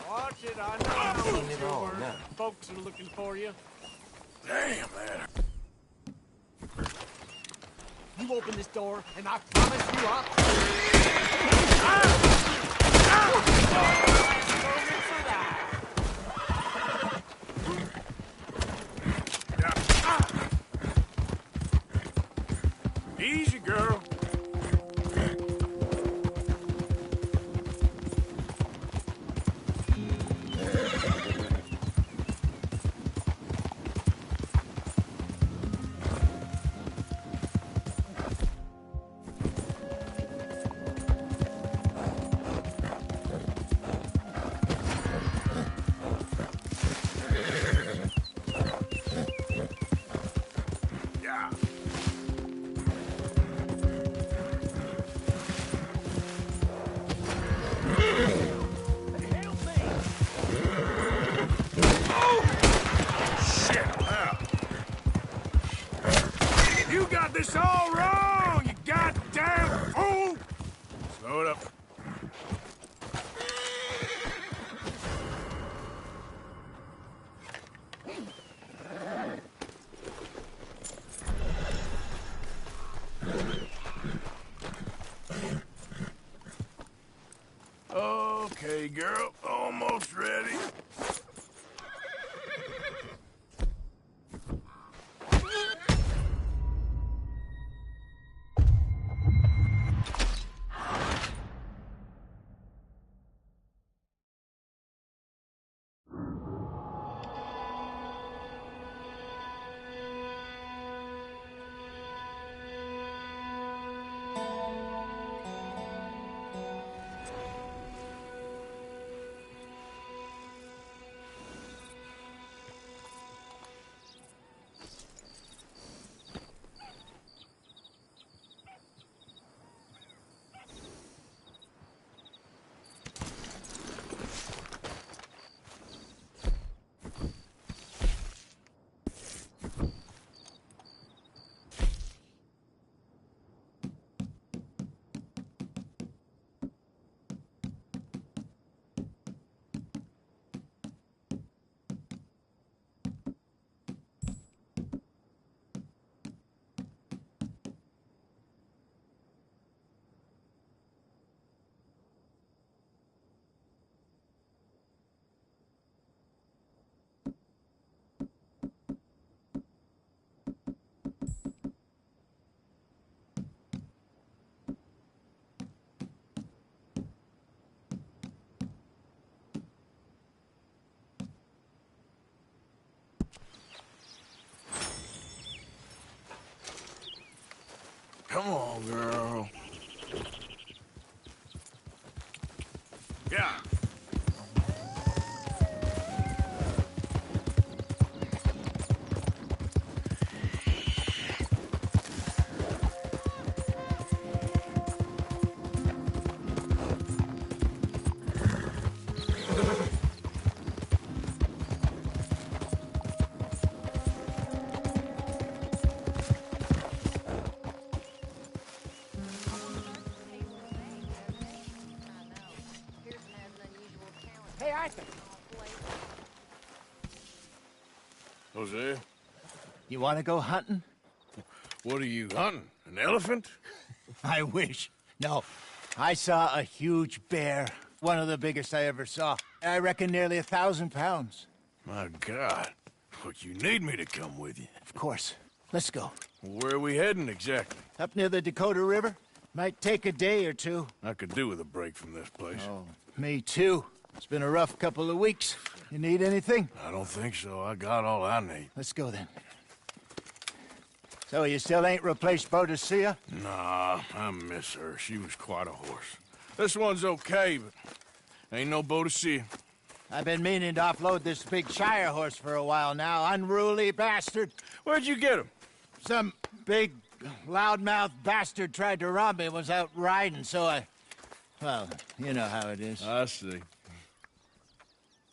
Watch it, I know how much you were. Folks are looking for you. Damn, man. You open this door, and I promise you I'll... Easy, girl. This all wrong, you goddamn fool! Slow it up. Okay, girl, almost ready. Arthur. Hosea, You want to go hunting? what are you hunting? An elephant? I wish. No. I saw a huge bear. One of the biggest I ever saw. I reckon nearly 1,000 pounds. My God. But you need me to come with you. Of course. Let's go. Where are we heading exactly? Up near the Dakota River. Might take a day or two. I could do with a break from this place. Oh, me too. It's been a rough couple of weeks. You need anything? I don't think so. I got all I need. Let's go then. So you still ain't replaced Boadicea? Nah, I miss her. She was quite a horse. This one's okay, but ain't no Boadicea. I've been meaning to offload this big Shire horse for a while now. Unruly bastard. Where'd you get him? Some big, loudmouth bastard tried to rob me, was out riding, so well, you know how it is. I see.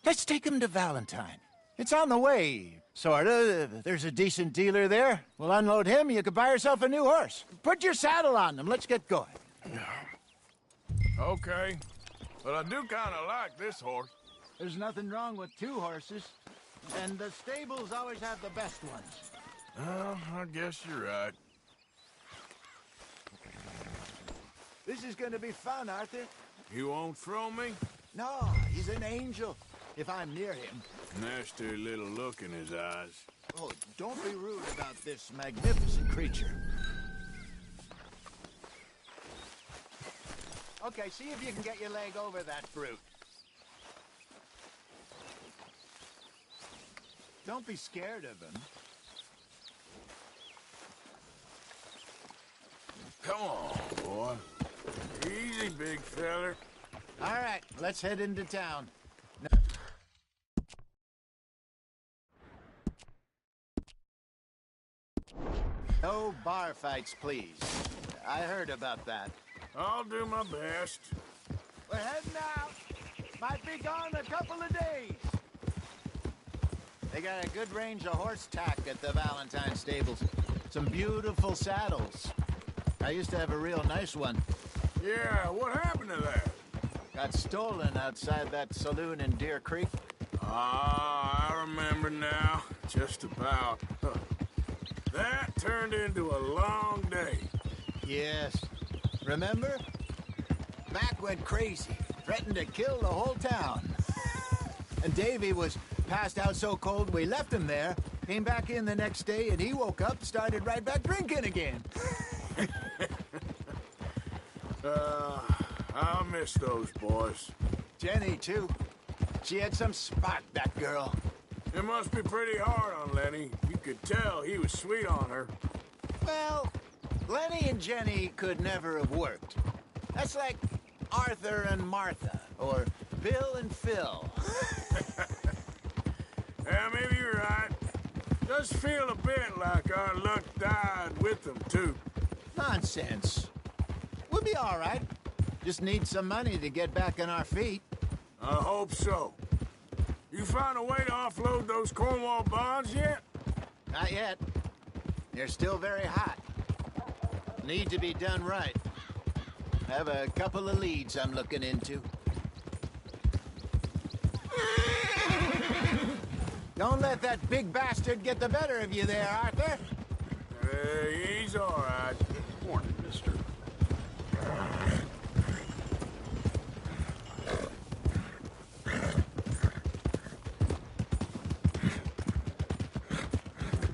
Let's take him to Valentine. It's on the way, sorta. There's a decent dealer there. We'll unload him, you could buy yourself a new horse. Put your saddle on him, let's get going. Okay. But I do kind of like this horse. There's nothing wrong with two horses, and the stables always have the best ones. Well, I guess you're right. This is gonna be fun, Arthur. You won't throw me? No, he's an angel, if I'm near him. Nasty little look in his eyes. Oh, don't be rude about this magnificent creature. Okay, see if you can get your leg over that brute. Don't be scared of him. Come on, boy. Easy, big feller. All right, let's head into town. No bar fights, please. I heard about that. I'll do my best. We're heading out. Might be gone a couple of days. They got a good range of horse tack at the Valentine stables. Some beautiful saddles. I used to have a real nice one. Yeah, what happened to that? Got stolen outside that saloon in Deer Creek. Ah, I remember now. Just about. That turned into a long day. Yes. Remember? Mac went crazy, threatened to kill the whole town. And Davy was passed out so cold we left him there, came back in the next day, and he woke up, started right back drinking again. I'll miss those boys. Jenny, too. She had some spot, that girl. It must be pretty hard on Lenny. You could tell he was sweet on her. Well, Lenny and Jenny could never have worked. That's like Arthur and Martha, or Bill and Phil. Yeah, maybe you're right. Does feel a bit like our luck died with them, too. Nonsense. We'll be all right. Just need some money to get back on our feet. I hope so. You found a way to offload those Cornwall bonds yet? Not yet. They're still very hot. Need to be done right. Have a couple of leads I'm looking into. Don't let that big bastard get the better of you there, Arthur. He's all right. Morning, mister.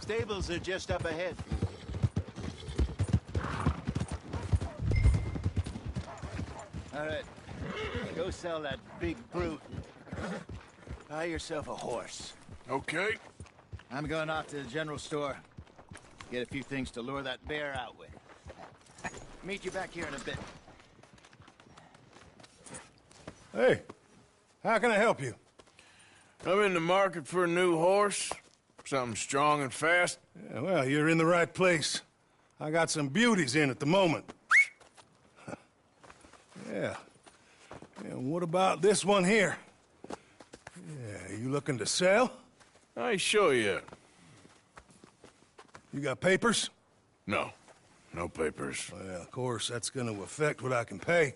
Stables are just up ahead. All right. Go sell that big brute. Buy yourself a horse. Okay. I'm going off to the general store. Get a few things to lure that bear out with. Meet you back here in a bit. Hey, how can I help you? I'm in the market for a new horse. Something strong and fast. Yeah, well, you're in the right place. I got some beauties in at the moment. Yeah. And what about this one here? Yeah, you looking to sell? I ain't sure yet. You got papers? No. No papers. Well, of course, that's gonna affect what I can pay.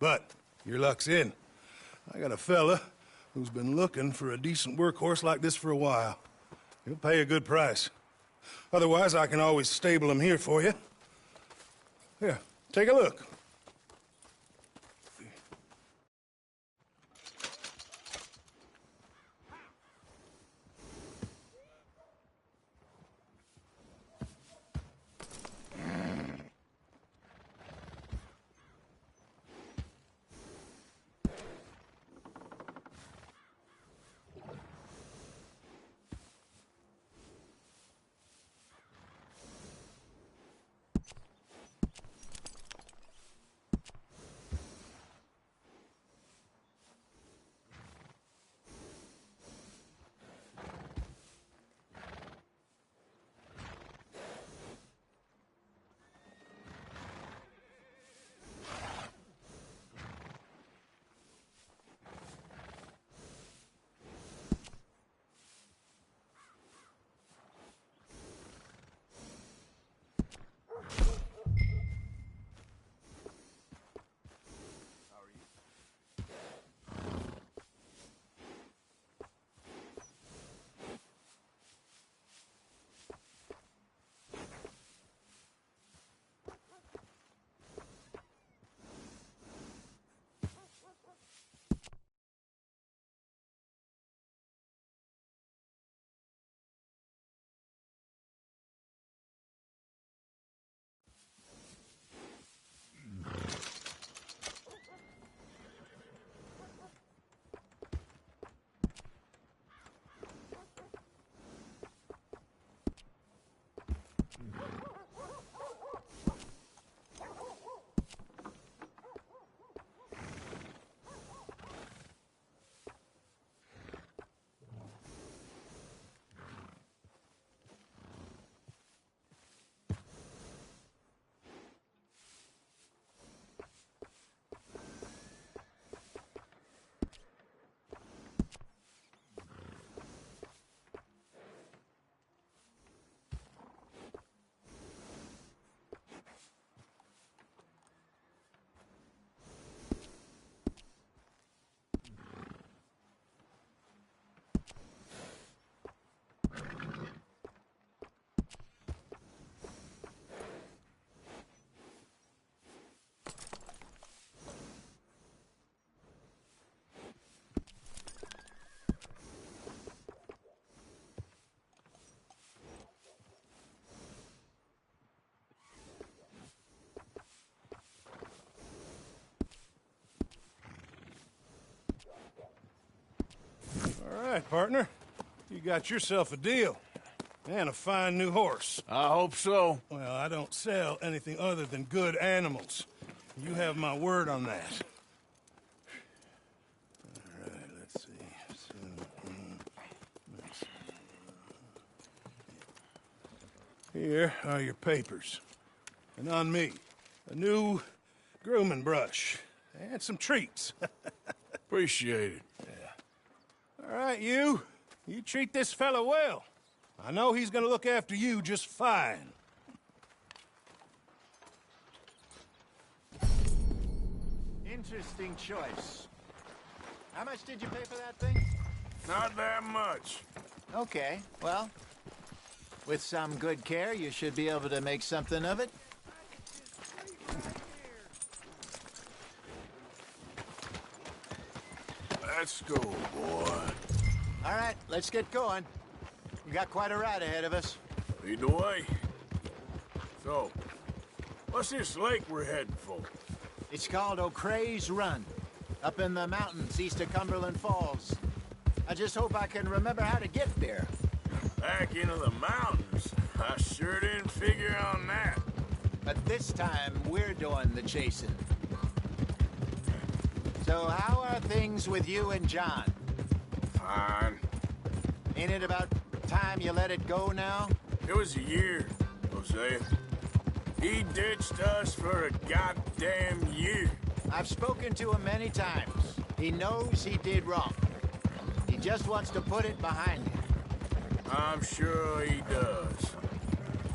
But your luck's in. I got a fella who's been looking for a decent workhorse like this for a while. He'll pay a good price. Otherwise, I can always stable him here for you. Here, take a look. All right, partner. You got yourself a deal. And a fine new horse. I hope so. Well, I don't sell anything other than good animals. You have my word on that. All right, let's see. Here are your papers. And on me, a new grooming brush. And some treats. Appreciate it. All right, you. You treat this fella well. I know he's gonna look after you just fine. Interesting choice. How much did you pay for that thing? Not that much. Okay, well, with some good care, you should be able to make something of it. Let's go, boy. All right, let's get going. We got quite a ride ahead of us. Lead the way. So, what's this lake we're heading for? It's called O'Creagh's Run, up in the mountains east of Cumberland Falls. I just hope I can remember how to get there. Back into the mountains? I sure didn't figure on that. But this time, we're doing the chasing. So how are things with you and John? Fine. Ain't it about time you let it go now? It was a year, Hosea. He ditched us for a goddamn year. I've spoken to him many times. He knows he did wrong. He just wants to put it behind him. I'm sure he does.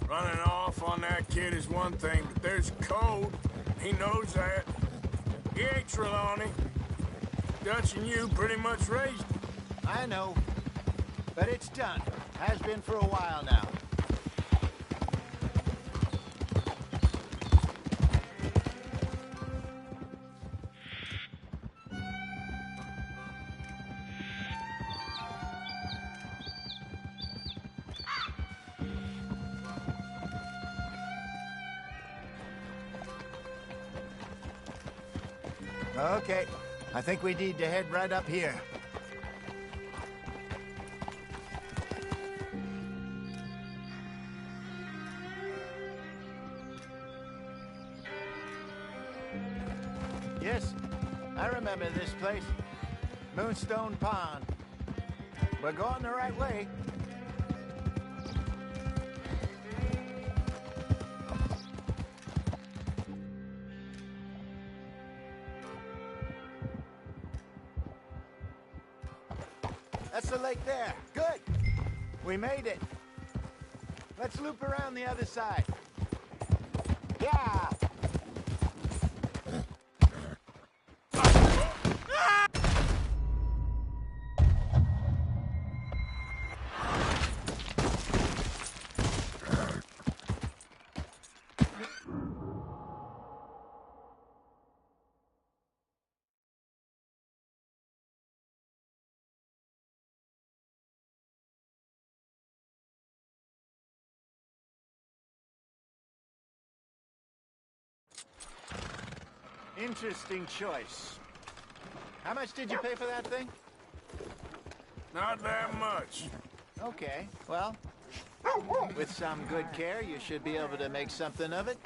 Running off on that kid is one thing, but there's code. He knows that. He ain't Trelawney. Dutch and you pretty much raised him. I know. But it's done. Has been for a while now. Okay, I think we need to head right up here. Yes, I remember this place. Moonstone Pond. We're going the right way. That's the lake there. Good. We made it. Let's loop around the other side. Yeah. Interesting choice. How much did you pay for that thing? Not that much. Okay, well, with some good care, you should be able to make something of it.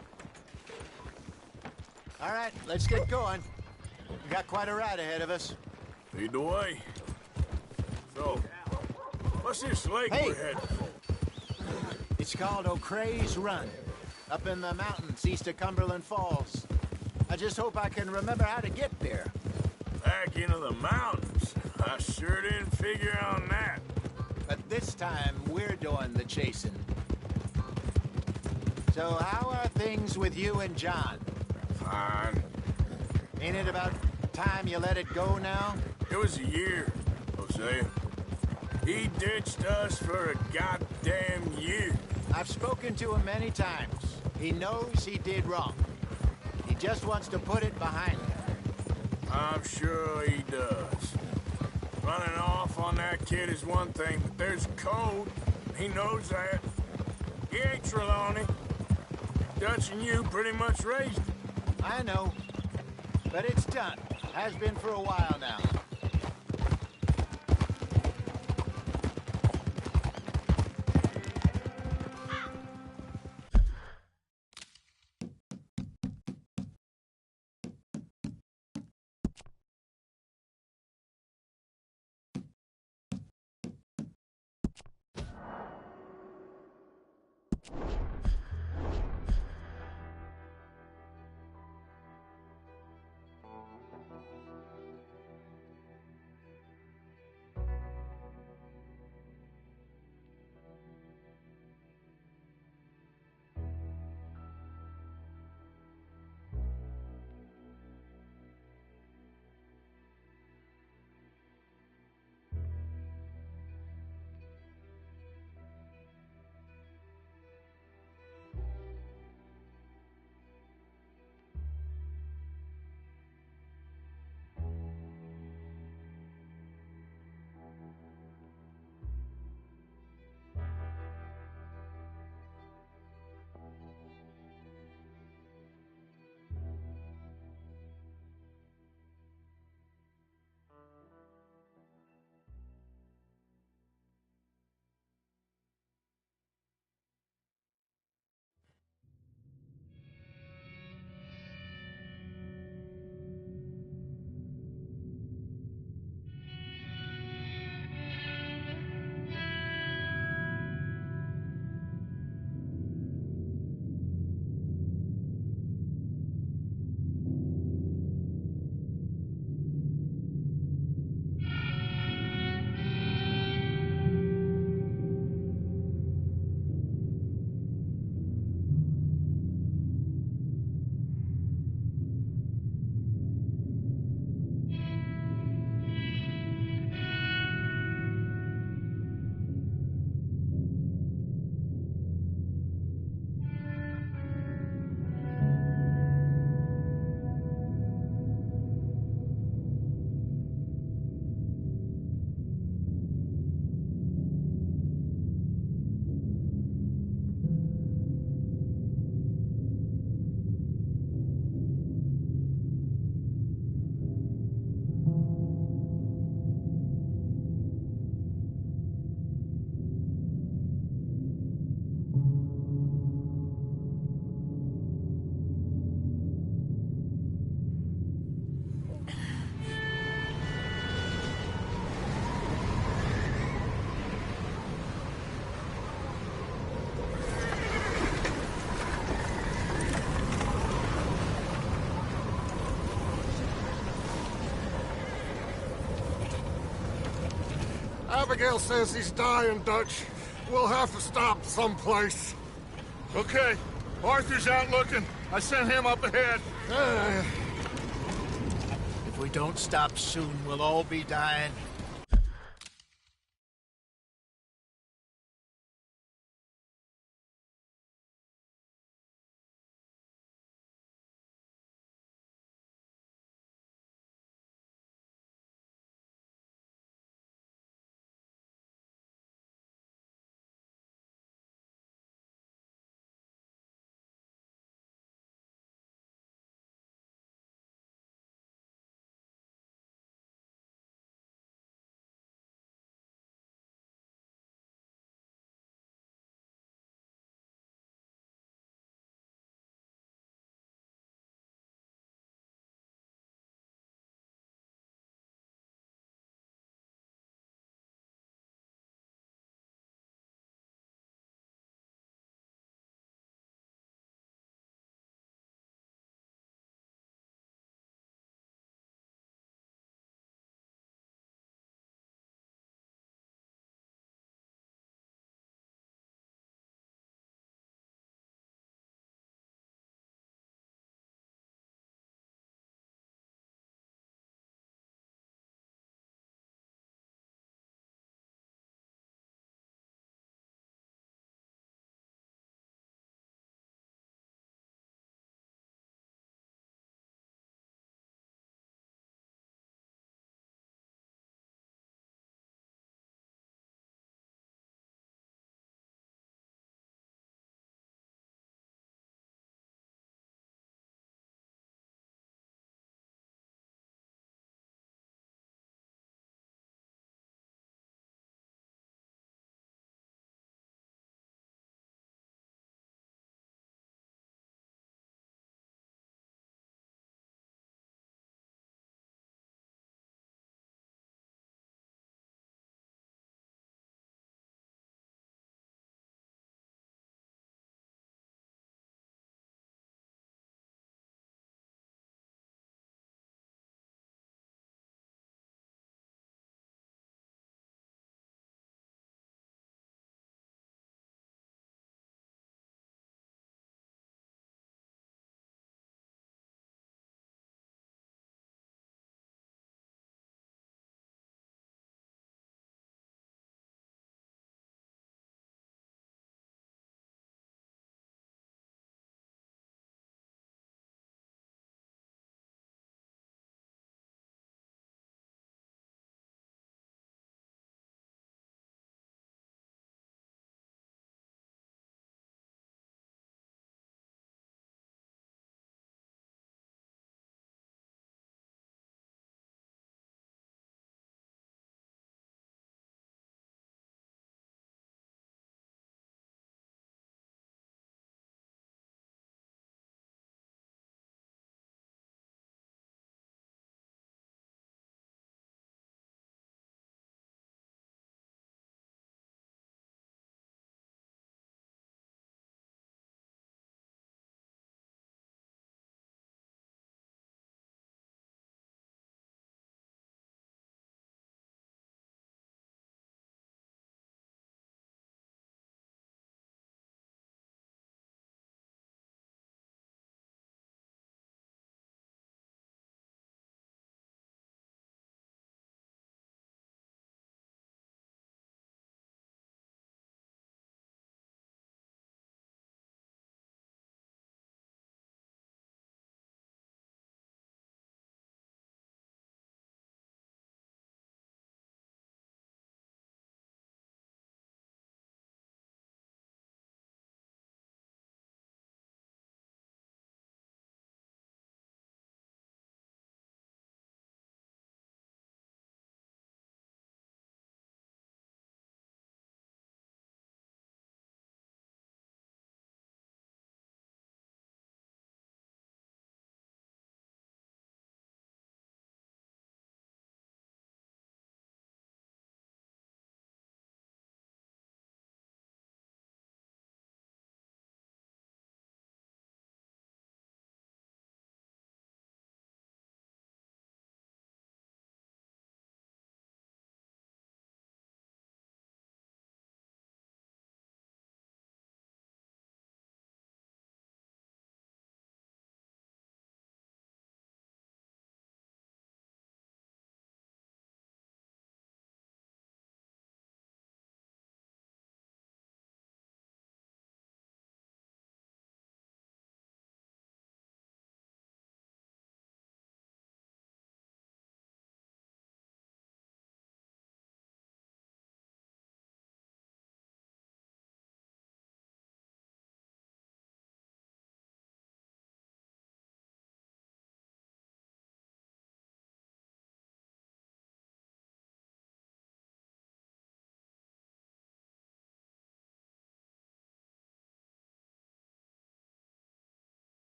All right, let's get going. We got quite a ride ahead of us. Lead the way. So, what's this lake Hey! we're heading for? It's called O'Creagh's Run, up in the mountains east of Cumberland Falls. I just hope I can remember how to get there. Back into the mountains. I sure didn't figure on that. But this time, we're doing the chasing. So how are things with you and John? Fine. Ain't it about time you let it go now? It was a year, Hosea. He ditched us for a goddamn year. I've spoken to him many times. He knows he did wrong. He just wants to put it behind him. I'm sure he does. Running off on that kid is one thing, but there's code. He knows that. He ain't Trelawney. Dutch and you pretty much raised him. I know. But it's done. Has been for a while now. Abigail says he's dying, Dutch. We'll have to stop someplace. Okay. Arthur's out looking. I sent him up ahead. If we don't stop soon, we'll all be dying.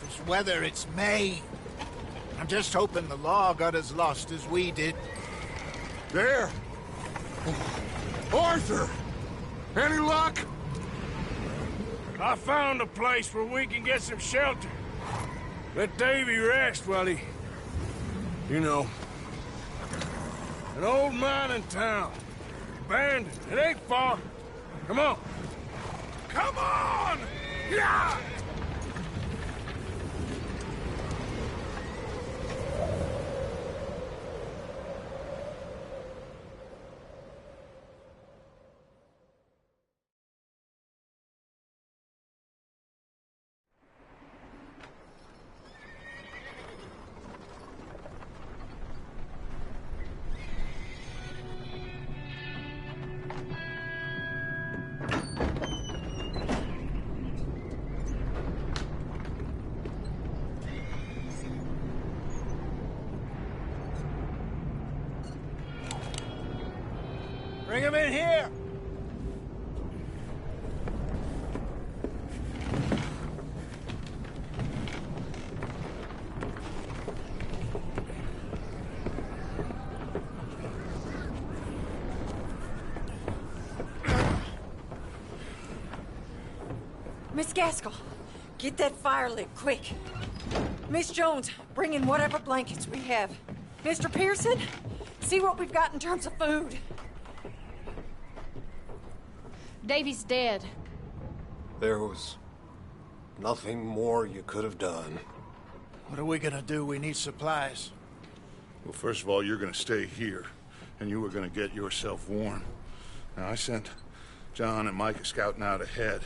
This weather, it's May. I'm just hoping the law got as lost as we did. There! Arthur! Any luck? I found a place where we can get some shelter. Let Davy rest while he... You know. An old mining town. Abandoned. It ain't far. Come on. Come on! Yeah! Bring him in here! Miss Gaskell, get that fire lit, quick. Miss Jones, bring in whatever blankets we have. Mr. Pearson, see what we've got in terms of food. Davy's dead. There was nothing more you could have done. What are we gonna do? We need supplies. Well, first of all, you're gonna stay here, and you were gonna get yourself warm. Now, I sent John and Micah scouting out ahead.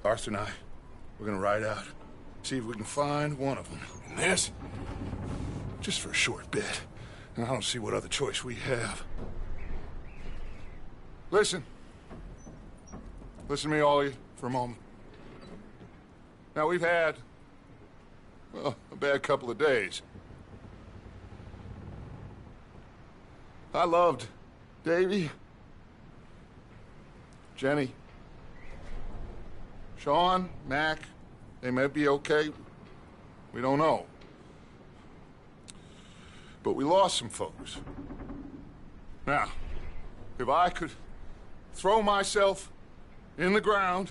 Arthur and I, we're gonna ride out, see if we can find one of them. And this? Just for a short bit. And I don't see what other choice we have. Listen. Listen to me, all of you, for a moment. Now, we've had, well, a bad couple of days. I loved Davy, Jenny, Sean, Mac. They may be okay. We don't know. But we lost some folks. Now, if I could throw myself in the ground,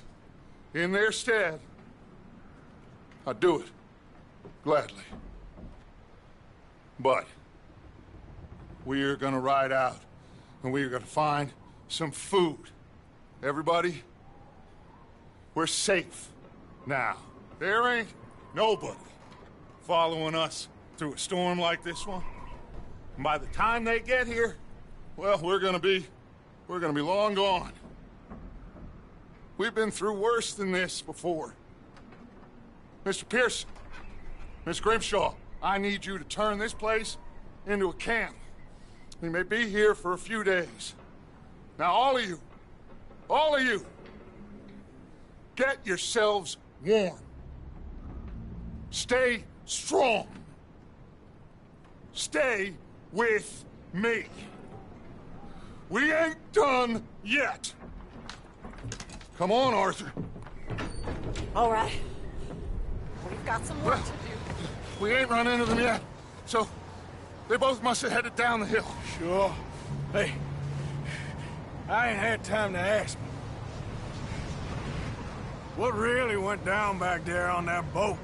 in their stead, I'd do it, gladly. But we're gonna ride out, and we're gonna find some food. Everybody, we're safe now. There ain't nobody following us through a storm like this one. And by the time they get here, well, we're gonna be long gone. We've been through worse than this before. Mr. Pearson, Miss Grimshaw, I need you to turn this place into a camp. We may be here for a few days. Now, all of you, get yourselves warm. Stay strong. Stay with me. We ain't done yet. Come on, Arthur. All right. We've got some work to do. We ain't run into them yet, so they both must have headed down the hill. Sure. Hey, I ain't had time to ask. What really went down back there on that boat?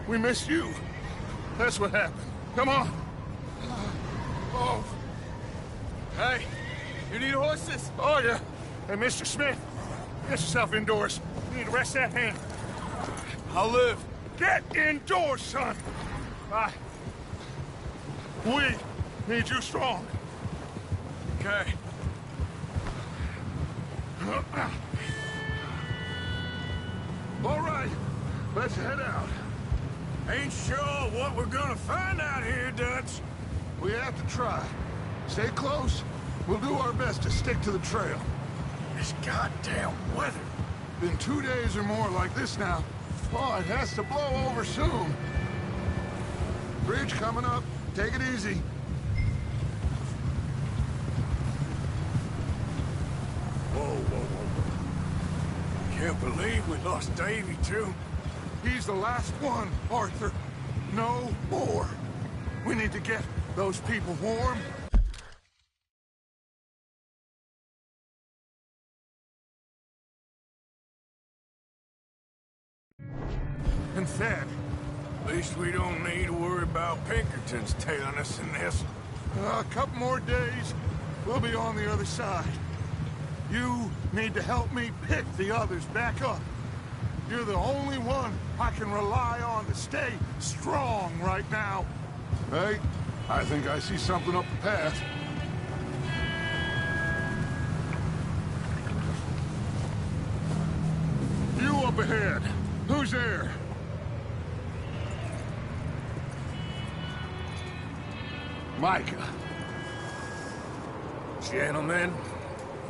We missed you. That's what happened. Come on. Oh. Hey, you need horses? Oh, yeah. Hey, Mr. Smith, get yourself indoors. You need to rest that hand. I'll live. Get indoors, son. We need you strong. Okay. All right, let's head out. Ain't sure what we're gonna find out here, Dutch. We have to try. Stay close. We'll do our best to stick to the trail. This goddamn weather. Been 2 days or more like this now. Oh, it has to blow over soon. Bridge coming up. Take it easy. Whoa. Can't believe we lost Davy, too. He's the last one, Arthur. No more. We need to get those people warm. And fed. At least we don't need to worry about Pinkertons tailing us in this. A couple more days, we'll be on the other side. You need to help me pick the others back up. You're the only one I can rely on to stay strong right now. Hey, I think I see something up the path. You up ahead. Who's there? Micah. Gentlemen,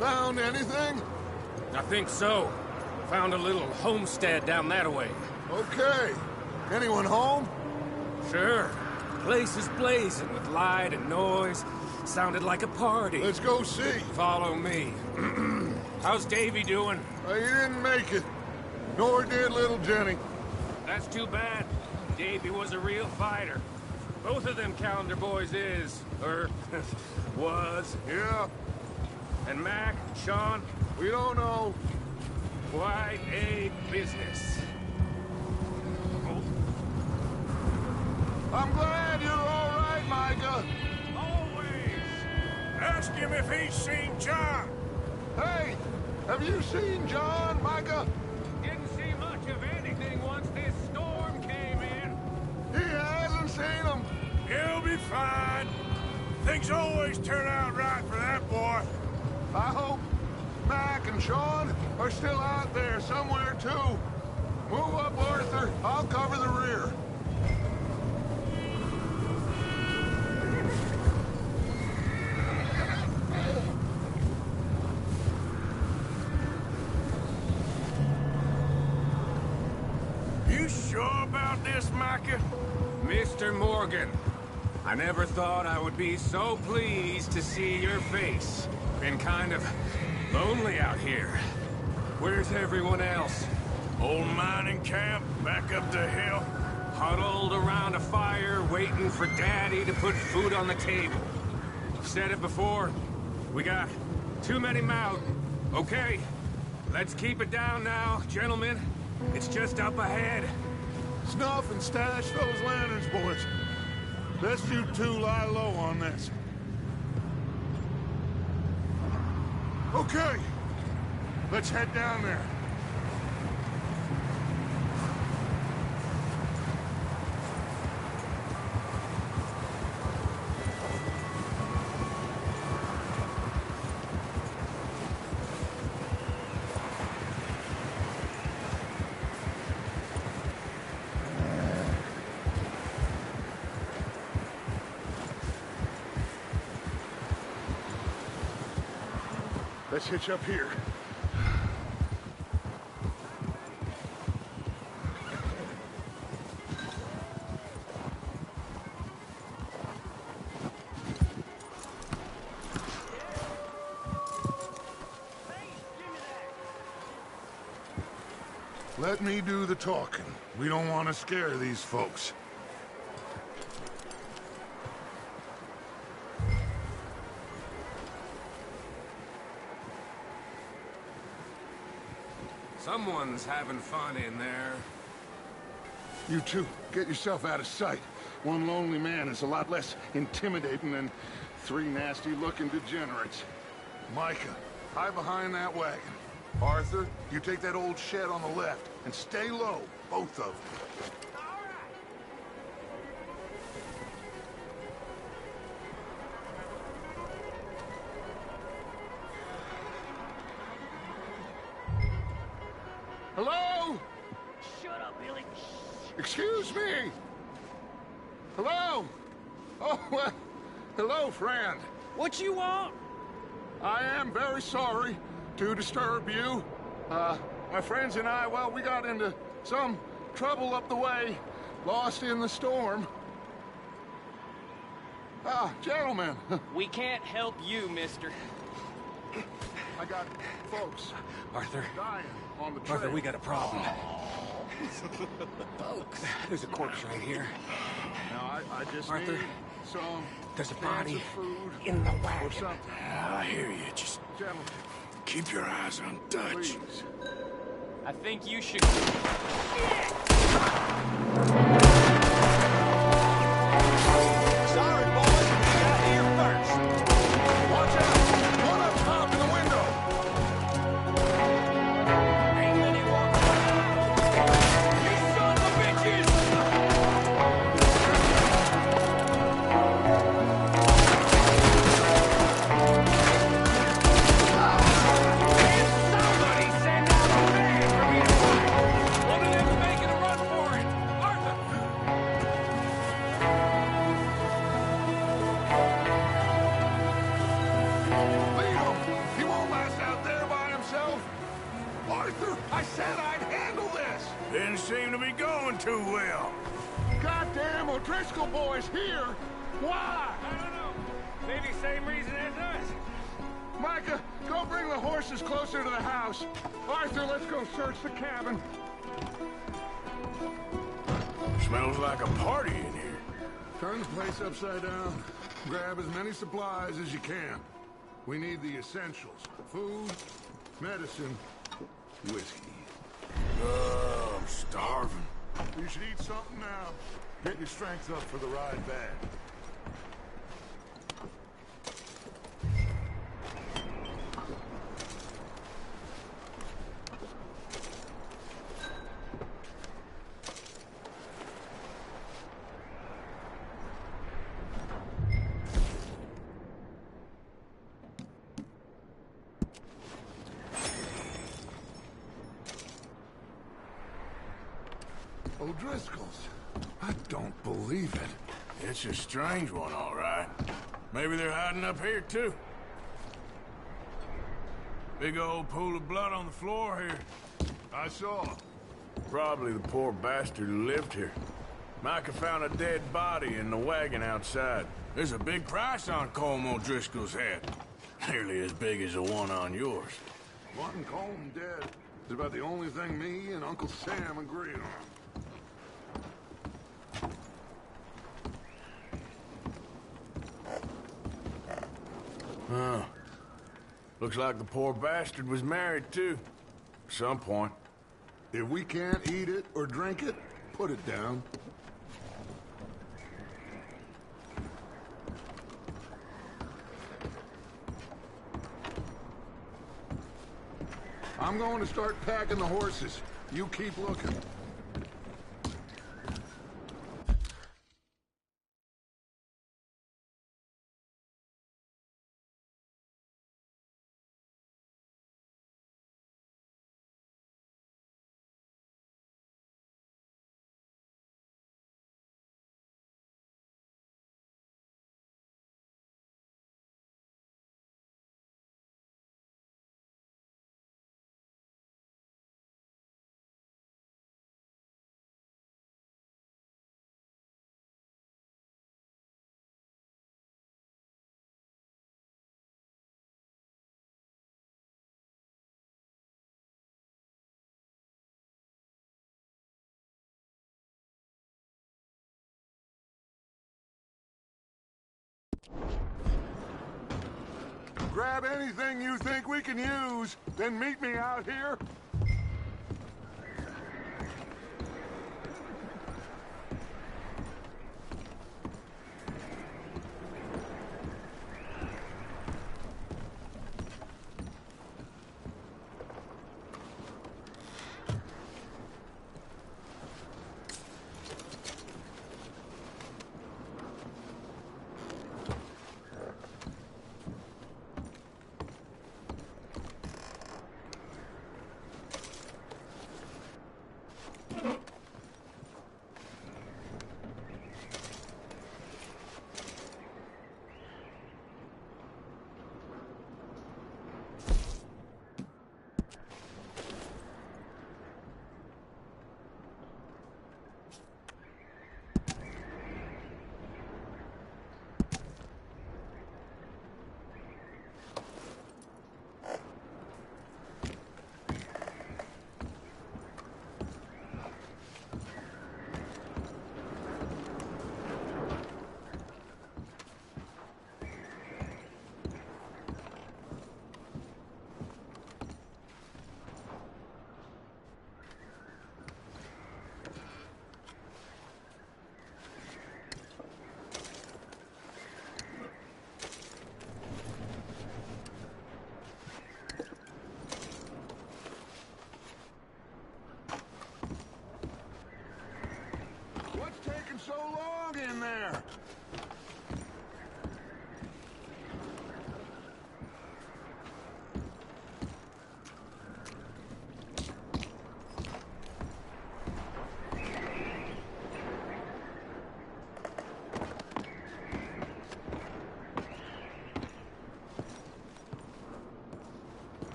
Found anything? I think so. Found a little homestead down that way. Okay. Anyone home? Sure. Place is blazing with light and noise. Sounded like a party. Let's go see. Follow me. How's Davy doing? He didn't make it. Nor did little Jenny. That's too bad. Davy was a real fighter. Both of them Calendar boys is, or was. Yeah, And Mac, Sean, we don't know. quite a business. I'm glad you're all right, Micah. Always. Ask him if he's seen John. Hey, have you seen John, Micah? Didn't see much of anything once this storm came in. He hasn't seen him. He'll be fine. Things always turn out right for that boy. I hope Mac and Sean are still out there somewhere, too. Move up, Arthur. I'll cover the rear. You sure about this, Micah? Mr. Morgan, I never thought I would be so pleased to see your face. Been kind of lonely out here. Where's everyone else? Old mining camp back up the hill. Huddled around a fire, waiting for Daddy to put food on the table. Said it before, we got too many mouths. Okay, let's keep it down now, gentlemen. It's just up ahead. Snuff and stash those lanterns, boys. Best you two lie low on this. Okay, let's head down there. Let's hitch up here. Let me do the talking. We don't want to scare these folks. Someone's having fun in there. You two, get yourself out of sight. One lonely man is a lot less intimidating than three nasty-looking degenerates. Micah, hide behind that wagon. Arthur, you take that old shed on the left, and stay low, both of them. Hello? Shut up, Billy. Excuse me? Hello? Oh, well, hello, friend. What you want? I am very sorry to disturb you. My friends and I, well, we got into some trouble up the way, lost in the storm. Gentlemen, We can't help you, mister. I got folks Arthur, dying on the trail. Arthur, we got a problem. Folks, there's a corpse right here. Now, I just Arthur, need some there's a cans body of food in the or wagon. something. I hear you. Just Gentlemen, keep your eyes on Dutch. please. I think you should. Sorry, boys, we got here first. Watch out! One up top in the window! Ain't many walking around. You sons of bitches! Somebody send out a man for me to find. One of them's making a run for it. Arthur! Lead him! He won't last out there by himself! Arthur, I said I'd handle this! Didn't seem to be going too well. Goddamn O'Driscoll boys here! Why? I don't know. Maybe same reason as us. Micah, go bring the horses closer to the house. Arthur, let's go search the cabin. Smells like a party in here. Turn the place upside down. Grab as many supplies as you can. We need the essentials. Food, medicine, whiskey. Oh, I'm starving. You should eat something now. Get your strength up for the ride back. O'Driscoll's. I don't believe it. It's a strange one, all right. Maybe they're hiding up here, too. Big old pool of blood on the floor here. I saw. Probably the poor bastard who lived here. Micah found a dead body in the wagon outside. There's a big price on Colm O'Driscoll's head. Nearly as big as the one on yours. Wanting Colm dead is about the only thing me and Uncle Sam agree on. Huh. Looks like the poor bastard was married, too. At some point. If we can't eat it or drink it, put it down. I'm going to start packing the horses. You keep looking. Grab anything you think we can use, then meet me out here.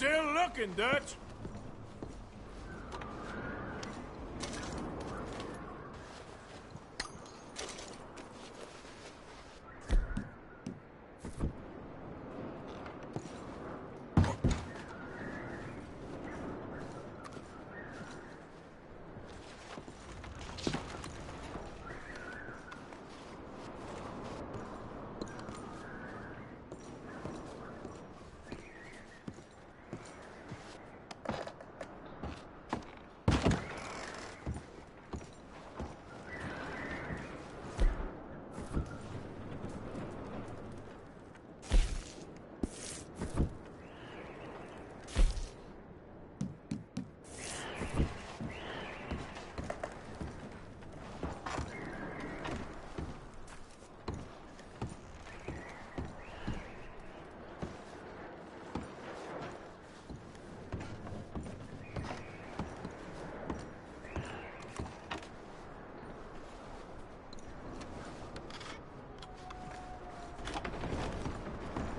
still looking, Dutch.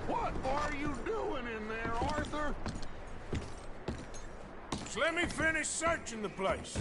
What are you doing in there, Arthur? Just let me finish searching the place.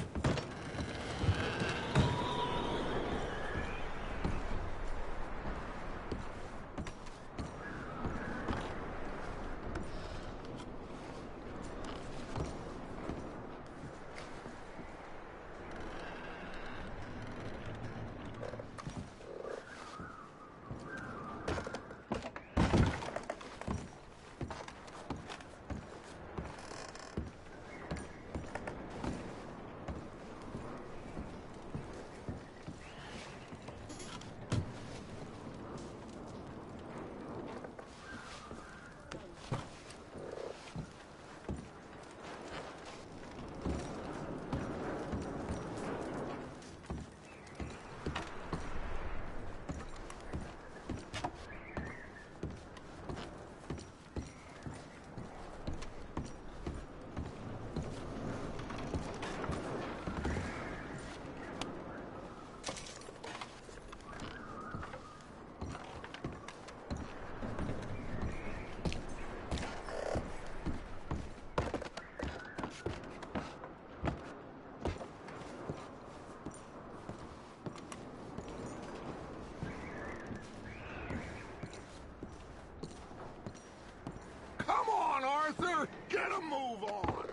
Come on, Arthur! Get a move on!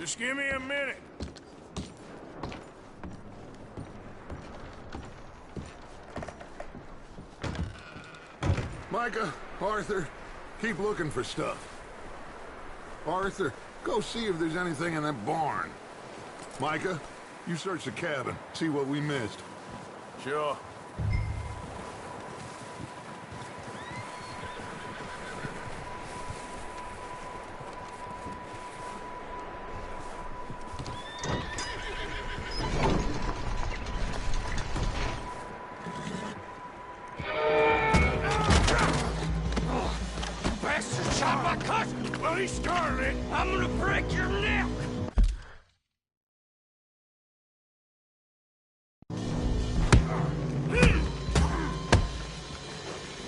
Just give me a minute. Micah, Arthur, keep looking for stuff. Arthur, go see if there's anything in that barn. Micah, you search the cabin, see what we missed. Sure. Bastard shot my cousin! Well, he started it. I'm gonna break your neck!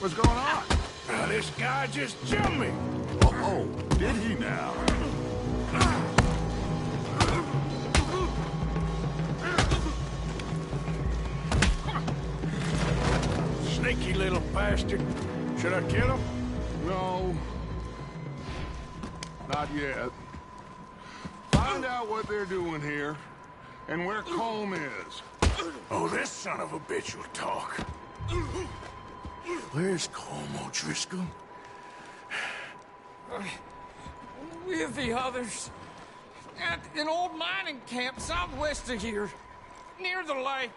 What's going on? Now, this guy just jumped me. Oh, did he now? Sneaky little bastard. Should I kill him? No. Not yet. Find out what they're doing here, and where Colm is. Oh, this son of a bitch will talk. Where's Colm O'Driscoll? With the others. At an old mining camp southwest of here. Near the lake.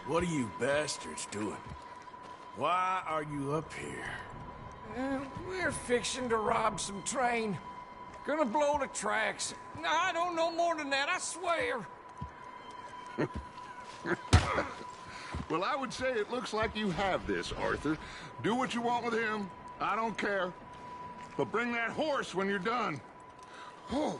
What are you bastards doing? Why are you up here? We're fixing to rob some train. Gonna blow the tracks. I don't know more than that, I swear. Well, I would say it looks like you have this, Arthur. Do what you want with him. I don't care. But bring that horse when you're done. Oh.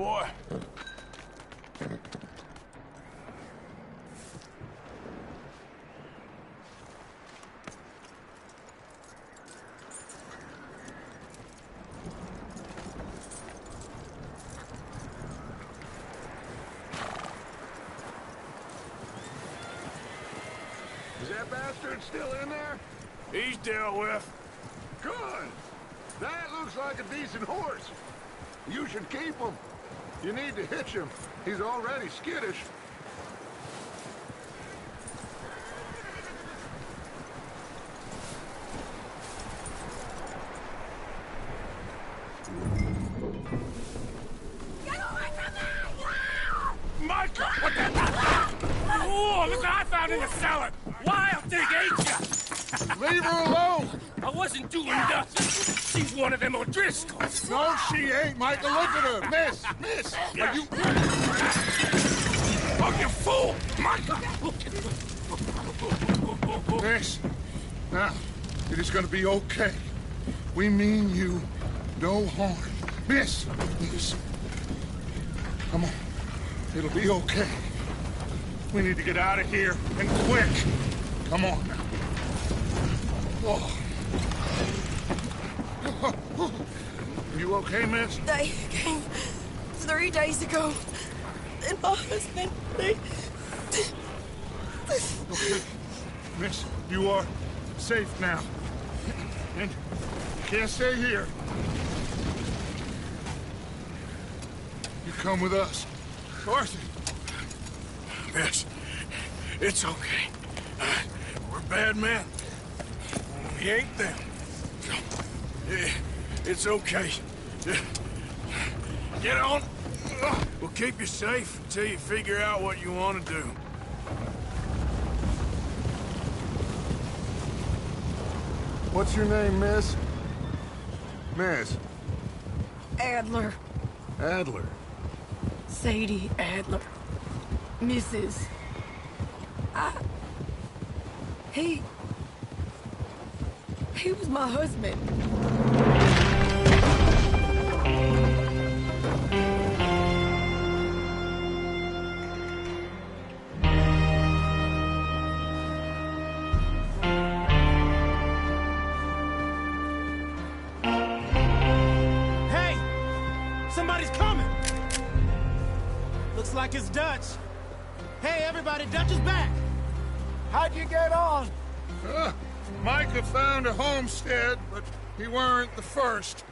boy. Is that bastard still in there? He's dealt with. Good. That looks like a decent horse. You should keep him. You need to hitch him. He's already skittish. Michael, what the? Oh, look what I found in the cellar. Wild thing ate ya. Leave her alone! I wasn't doing nothing. She's one of them O'Driscolls. No, she ain't, Michael. Look at her. Miss, are you... Oh, you fool! Michael! Miss, now, it is gonna be okay. We mean you no harm. Miss! Come on. It'll be okay. We need to get out of here, and quick. Come on now. Oh. You okay, miss? They came 3 days ago. And my husband, they... Okay. Miss, you are safe now. And you can't stay here. You come with us. Arthur. Miss, it's okay. We're bad men. We ain't them. It's okay. Get on. We'll keep you safe until you figure out what you want to do. What's your name, miss? Miss? Adler. Adler. Sadie Adler. Mrs. He was my husband. Hey! Somebody's coming! Looks like it's Dutch. Hey, everybody, Dutch is back! How'd you get on? Micah found a homestead, but he weren't the first.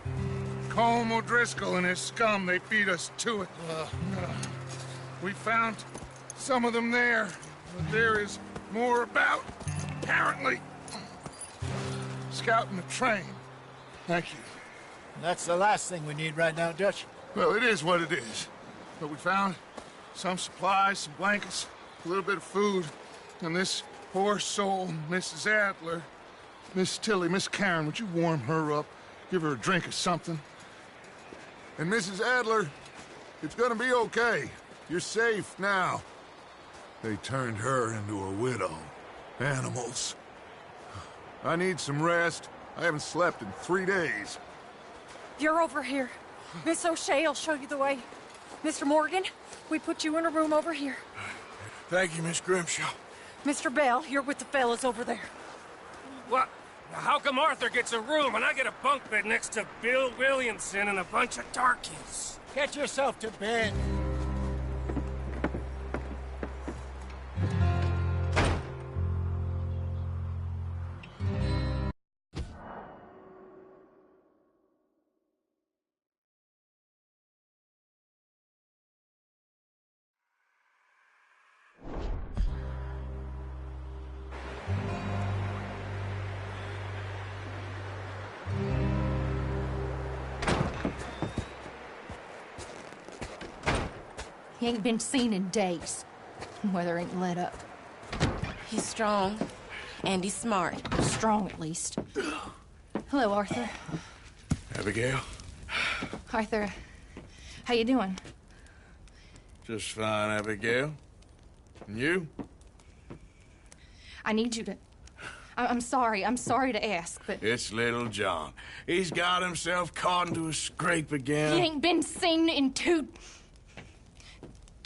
Colm O'Driscoll and his scum, they beat us to it. We found some of them there, but there is more about, apparently. Scouting the train. Thank you. That's the last thing we need right now, Dutch. Well, it is what it is. But we found some supplies, some blankets, a little bit of food, and this poor soul, Mrs. Adler. Miss Tilly, Miss Karen, would you warm her up? Give her a drink or something? And Mrs. Adler, it's gonna be okay. You're safe now. They turned her into a widow. Animals. I need some rest. I haven't slept in 3 days. You're over here. Miss O'Shea will show you the way. Mr. Morgan, we put you in a room over here. Thank you, Miss Grimshaw. Mr. Bell, you're with the fellas over there. What? How come Arthur gets a room and I get a bunk bed next to Bill Williamson and a bunch of darkies? Get yourself to bed. He ain't been seen in days. Weather ain't let up. He's strong, and he's smart. Strong, at least. Hello, Arthur. Abigail? Arthur, how you doing? Just fine, Abigail. And you? I need you to... I'm sorry to ask, but... It's little John. He's got himself caught into a scrape again. He ain't been seen in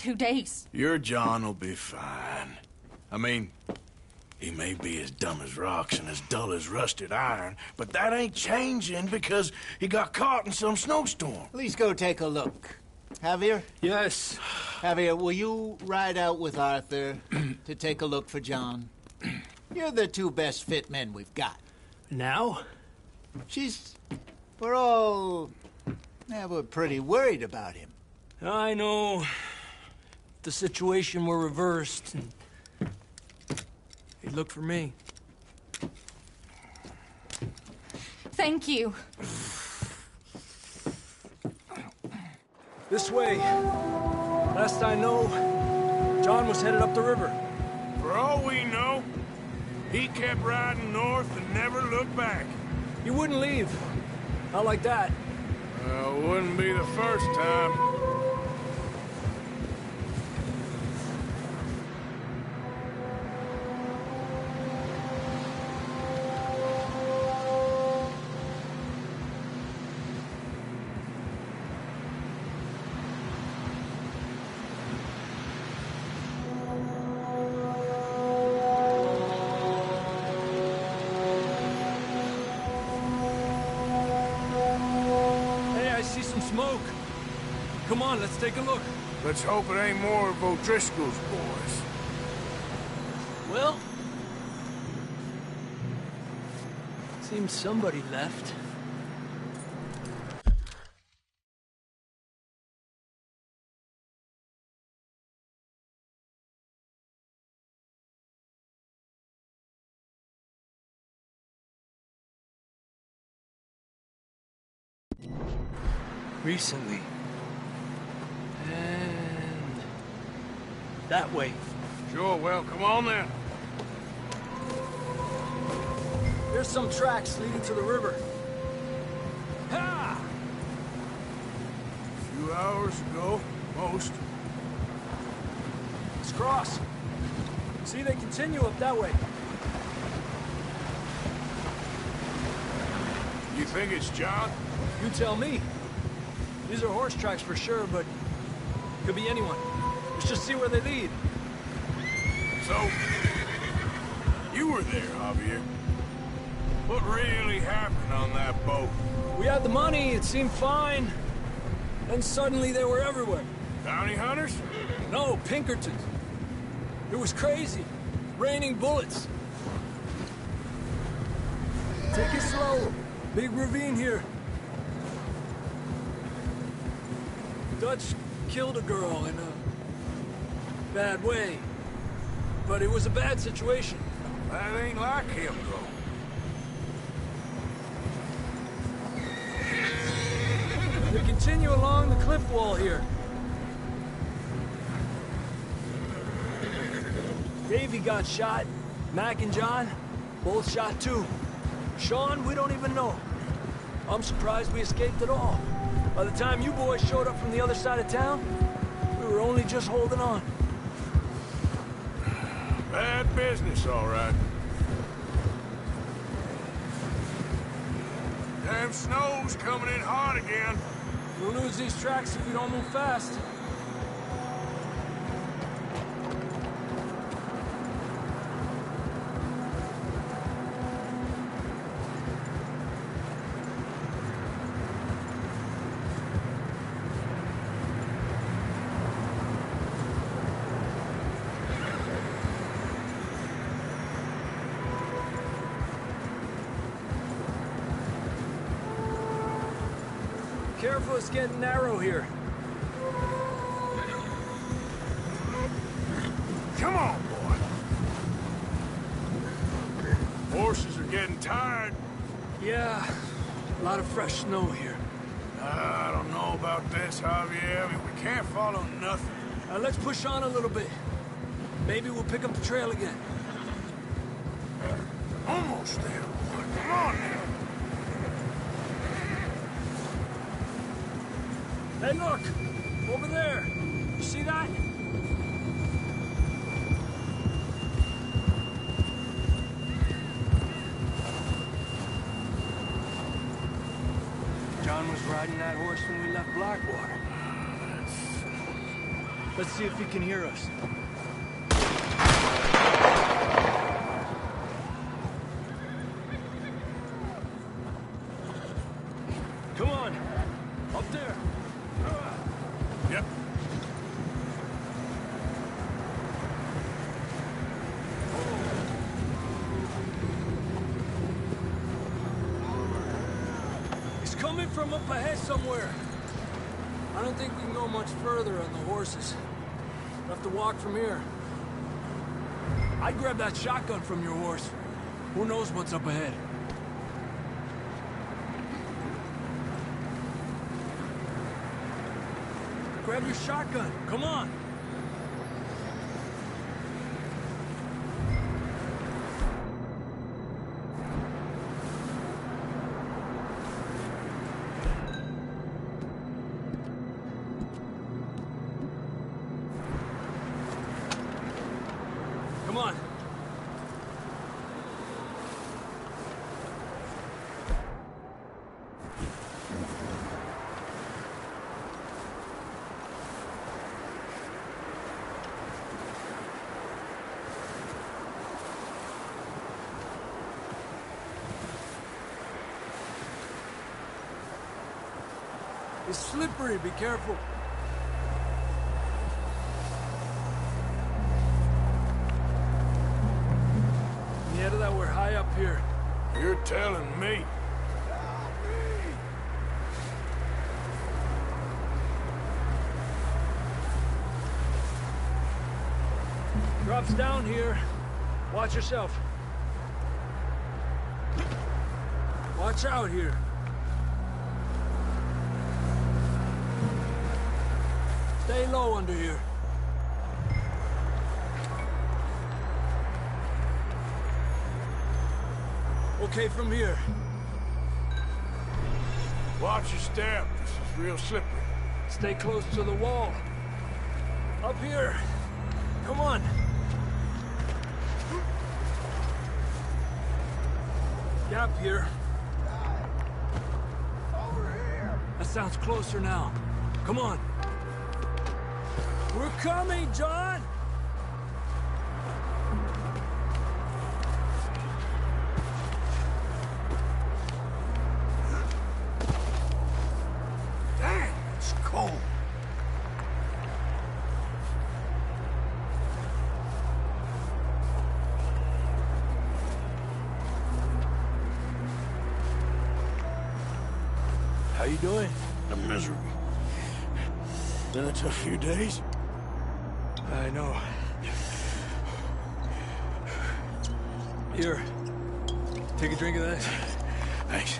2 days. Your John will be fine. I mean, he may be as dumb as rocks and as dull as rusted iron, but that ain't changing because he got caught in some snowstorm. Please go take a look. Javier? Yes. Javier, will you ride out with Arthur to take a look for John? You're the 2 best fit men we've got. Now? We're all... Yeah, we're pretty worried about him. I know. If the situation were reversed, and he'd look for me. Thank you. This way. Last I know, John was headed up the river. For all we know, he kept riding north and never looked back. He wouldn't leave. Not like that. Wouldn't be the first time. Smoke. Come on, let's take a look. Let's hope it ain't more of O'Driscoll's boys. Well, seems somebody left. Recently. And that way. Sure, well, come on then. There's some tracks leading to the river. Ha! A few hours ago, most. Let's cross. See, they continue up that way. You think it's John? You tell me. These are horse tracks for sure, but could be anyone. Let's just see where they lead. So, you were there, Javier. What really happened on that boat? We had the money, it seemed fine. Then suddenly they were everywhere. Bounty hunters? No, Pinkertons. It was crazy. Raining bullets. Take it slow. Big ravine here. Dutch killed a girl in a bad way. But it was a bad situation. That ain't like him, though. They continue along the cliff wall here. Davey got shot. Mac and John, both shot too. Sean, we don't even know. I'm surprised we escaped at all. By the time you boys showed up from the other side of town, we were only just holding on. Bad business, all right. Damn snow's coming in hard again. We'll lose these tracks if we don't move fast. Careful, it's getting narrow here. Come on, boy. Horses are getting tired. Yeah, a lot of fresh snow here. I don't know about this, Javier. I mean, we can't follow nothing. Let's push on a little bit. Maybe we'll pick up the trail again. Almost there, boy. Come on now. Hey, look! Over there! You see that? John was riding that horse when we left Blackwater. Let's see if he can hear us. Come on. Up there. Yep. He's coming from up ahead somewhere. I don't think we can go much further on the horses. We'll have to walk from here. I'd grab that shotgun from your horse. Who knows what's up ahead? Grab your shotgun. Come on. Come on. It's slippery, be careful. Yeah, that we're high up here. You're telling me. Drops down here. Watch yourself. Watch out here. Stay low under here. Okay from here. Watch your step. This is real slippery. Stay close to the wall. Up here. Come on. Gap here. Over here. That sounds closer now. Come on. We're coming, John! Dang, it's cold. How you doing? I'm miserable. Been a tough few days. I know. Here. Take a drink of that. Thanks.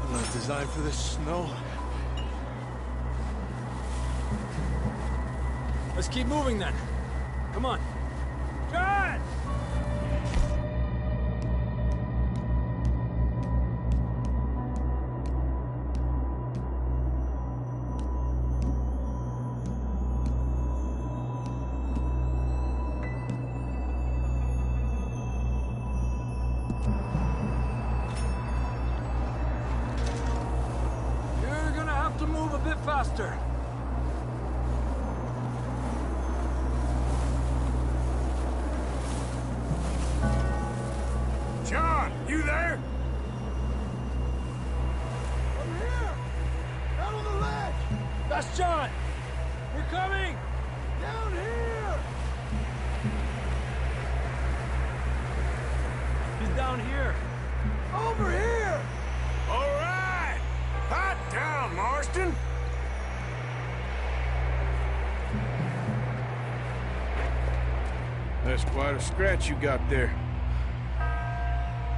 I'm not designed for this snow. Let's keep moving then. Come on. John! Faster. John, you there? I'm here. Down on the ledge. That's John. We're coming. Down here. He's down here. Over here. All right. Hot down, Marston. That's quite a scratch you got there.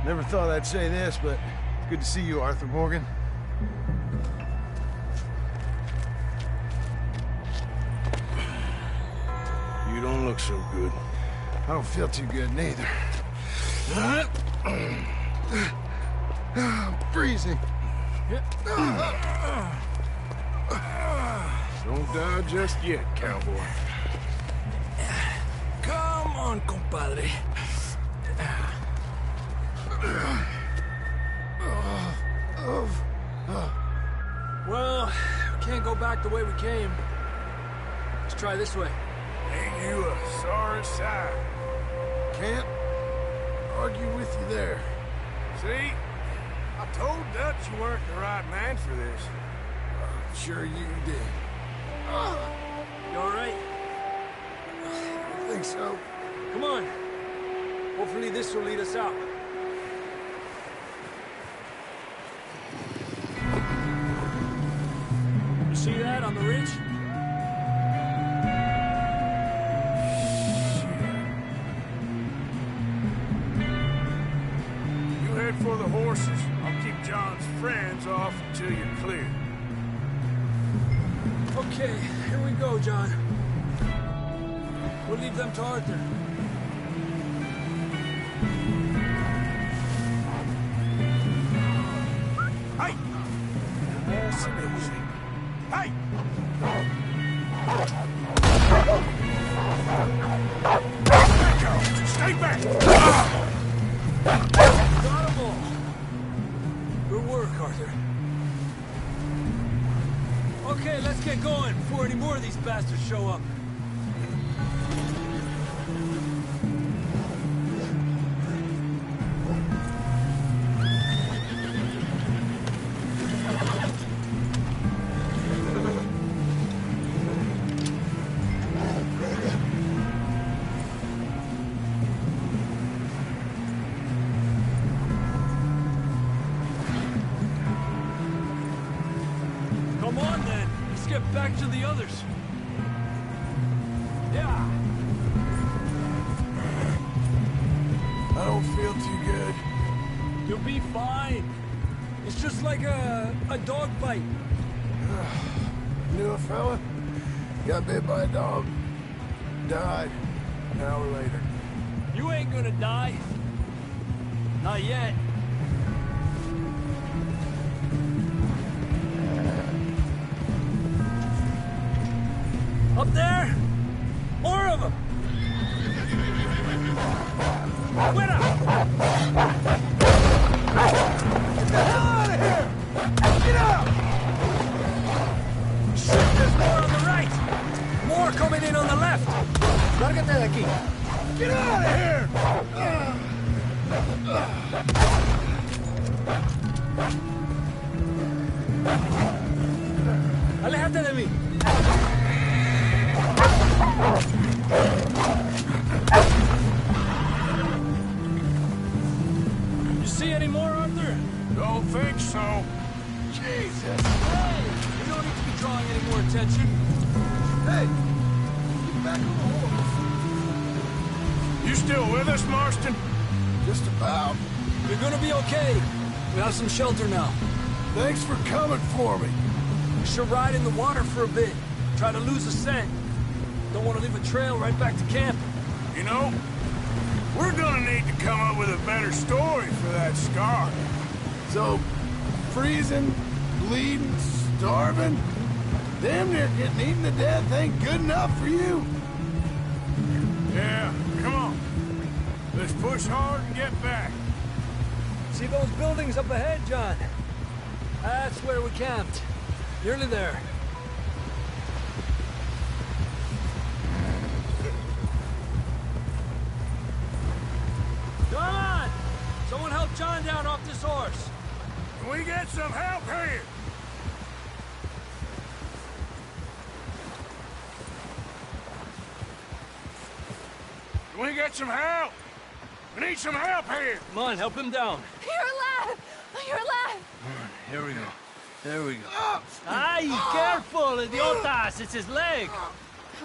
Never thought I'd say this, but it's good to see you, Arthur Morgan. You don't look so good. I don't feel too good, neither. I'm freezing. Don't die just yet, cowboy. Come on, compadre. Well, we can't go back the way we came. Let's try this way. Ain't you a sorry sight? Can't argue with you there. See? I told Dutch you weren't the right man for this. I'm sure you did. You all right? I think so. Come on. Hopefully this will lead us out. You see that on the ridge? You head for the horses. I'll keep John's friends off until you're clear. Okay, here we go, John. We'll leave them to Arthur. Hey! Hey! Back out! Stay back! Got 'em all. Good work, Arthur. Okay, let's get going before any more of these bastards show up. Come on, then. Let's get back to the others. Yeah. I don't feel too good. You'll be fine. It's just like a dog bite. Knew a fella, got bit by a dog, died an hour later. You ain't gonna die. Not yet. Up there? More of them! Fuera! Get the hell out of here! Get out! Shit, there's more on the right! More coming in on the left! Lárgate de aquí! Get out of here! Aléjate de mí! You see any more, Arthur? Don't think so. Jesus! Hey! We don't need to be drawing any more attention. Hey! Get back on the horse. You still with us, Marston? Just about. You're gonna be okay. We have some shelter now. Thanks for coming for me. We should ride in the water for a bit. Try to lose a scent. Don't want to leave a trail right back to camp. You know, we're gonna need to come up with a better story for that scar. So, freezing, bleeding, starving, damn near getting eaten to death ain't good enough for you. Yeah, come on. Let's push hard and get back. See those buildings up ahead, John? That's where we camped. Nearly there. Come on! Someone help John down off this horse. Can we get some help here? Can we get some help? We need some help here. Come on, help him down. You're alive! You're alive! Here we go. There we go. Ay, careful, idiotas! It's his leg! Oh,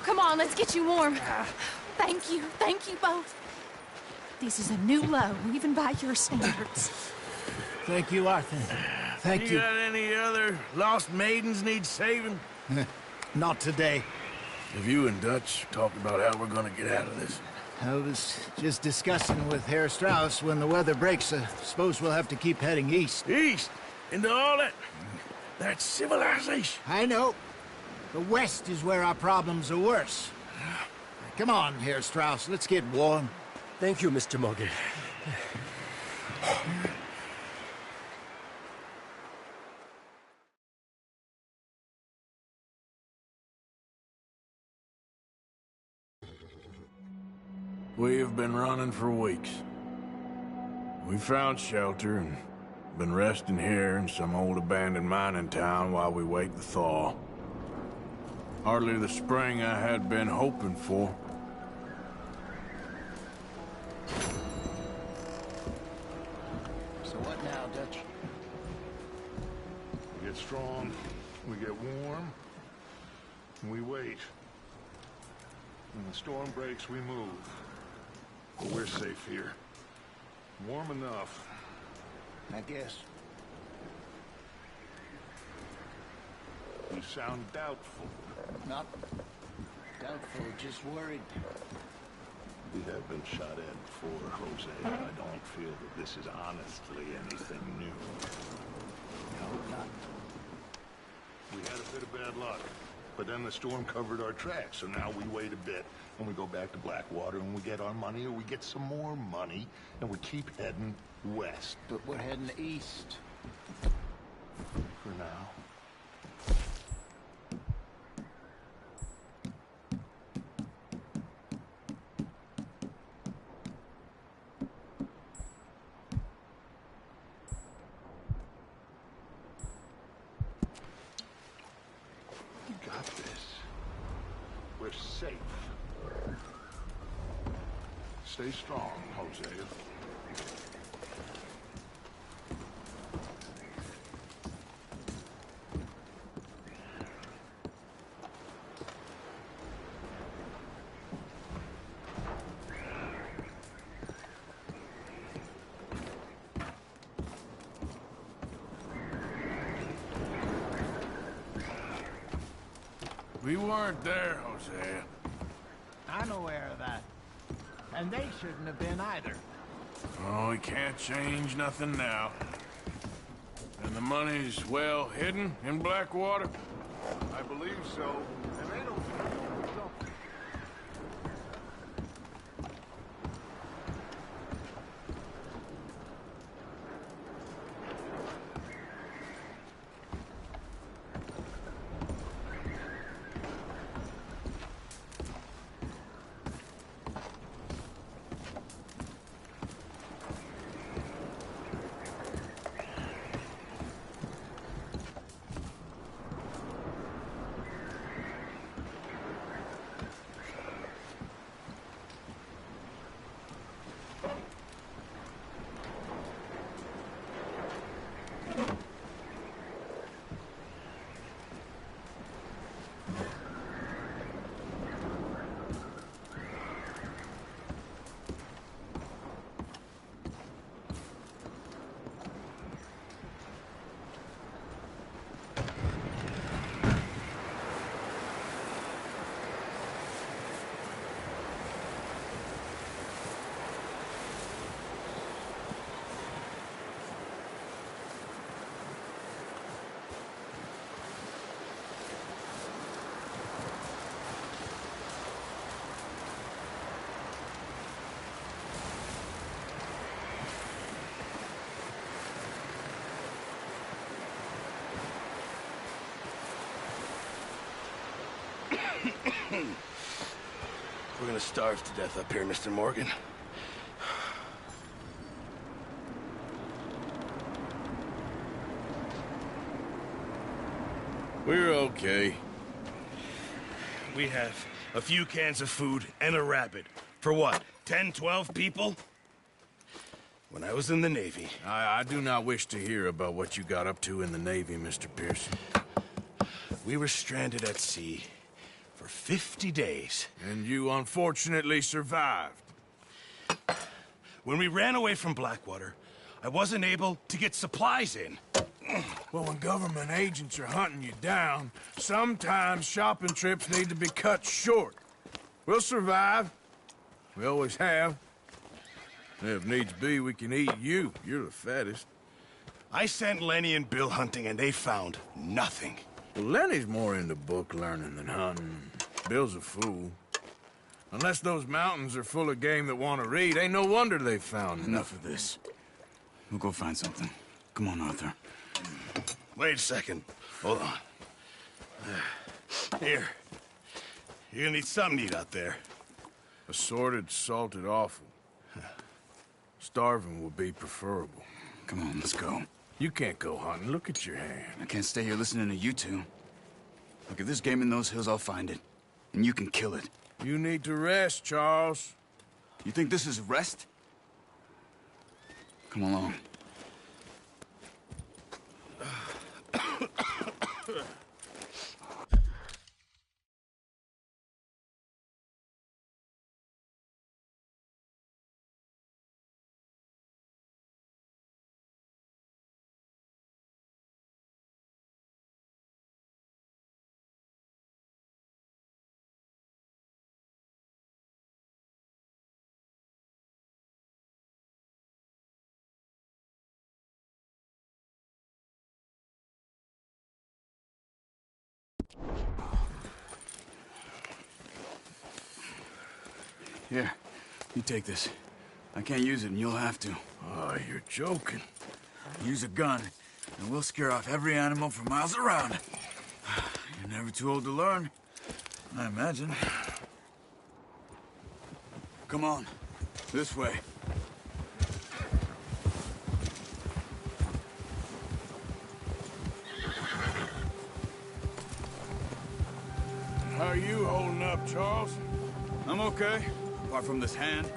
come on, let's get you warm. Thank you both. This is a new low, even by your standards. Thank you, Arthur. Thank you. got any other lost maidens need saving? Not today. Have you and Dutch talked about how we're gonna get out of this? I was just discussing with Herr Strauss when the weather breaks. I suppose we'll have to keep heading east. East? Into all that civilization? I know. The west is where our problems are worse. Come on, Herr Strauss, let's get warm. Thank you, Mr. Morgan. We have been running for weeks. We found shelter and been resting here in some old abandoned mining town while we wait the thaw. Hardly the spring I had been hoping for. So what now, Dutch? We get strong, we get warm, and we wait. When the storm breaks, we move. But we're safe here. Warm enough. I guess. You sound doubtful. Not doubtful, just worried. We have been shot at before, Jose. I don't feel that this is honestly anything new. I hope not. We had a bit of bad luck, but then the storm covered our tracks, so now we wait a bit, and we go back to Blackwater, and we get our money, or we get some more money, and we keep heading west. But we're heading east. For now. Got this. We're safe. Stay strong, Hosea. We weren't there, Hosea. I'm aware of that. And they shouldn't have been either. Oh, we can't change nothing now. And the money's well hidden in Blackwater? I believe so. And they don't something. We're gonna starve to death up here, Mr. Morgan. We're okay. We have a few cans of food and a rabbit. For what, 10, 12 people? When I was in the Navy... I do not wish to hear about what you got up to in the Navy, Mr. Pearson. We were stranded at sea for 50 days. And you unfortunately survived. When we ran away from Blackwater, I wasn't able to get supplies in. Well, when government agents are hunting you down, sometimes shopping trips need to be cut short. We'll survive. We always have. If needs be, we can eat you. You're the fattest. I sent Lenny and Bill hunting, and they found nothing. Well, Lenny's more into book learning than hunting. Bill's a fool. Unless those mountains are full of game that want to read, ain't no wonder they found Enough of this. We'll go find something. Come on, Arthur. Wait a second. Hold on. Here. You're gonna need something to eat out there. Assorted, salted offal. Starving would be preferable. Come on, let's go. You can't go hunting. Look at your hand. I can't stay here listening to you two. Look, if there's game in those hills, I'll find it. And you can kill it. You need to rest, Charles. You think this is rest? Come along. Here, you take this. I can't use it, and you'll have to. Oh, you're joking. Use a gun, and we'll scare off every animal for miles around. You're never too old to learn, I imagine. Come on, this way. How are you holding up, Charles? I'm okay, apart from this hand.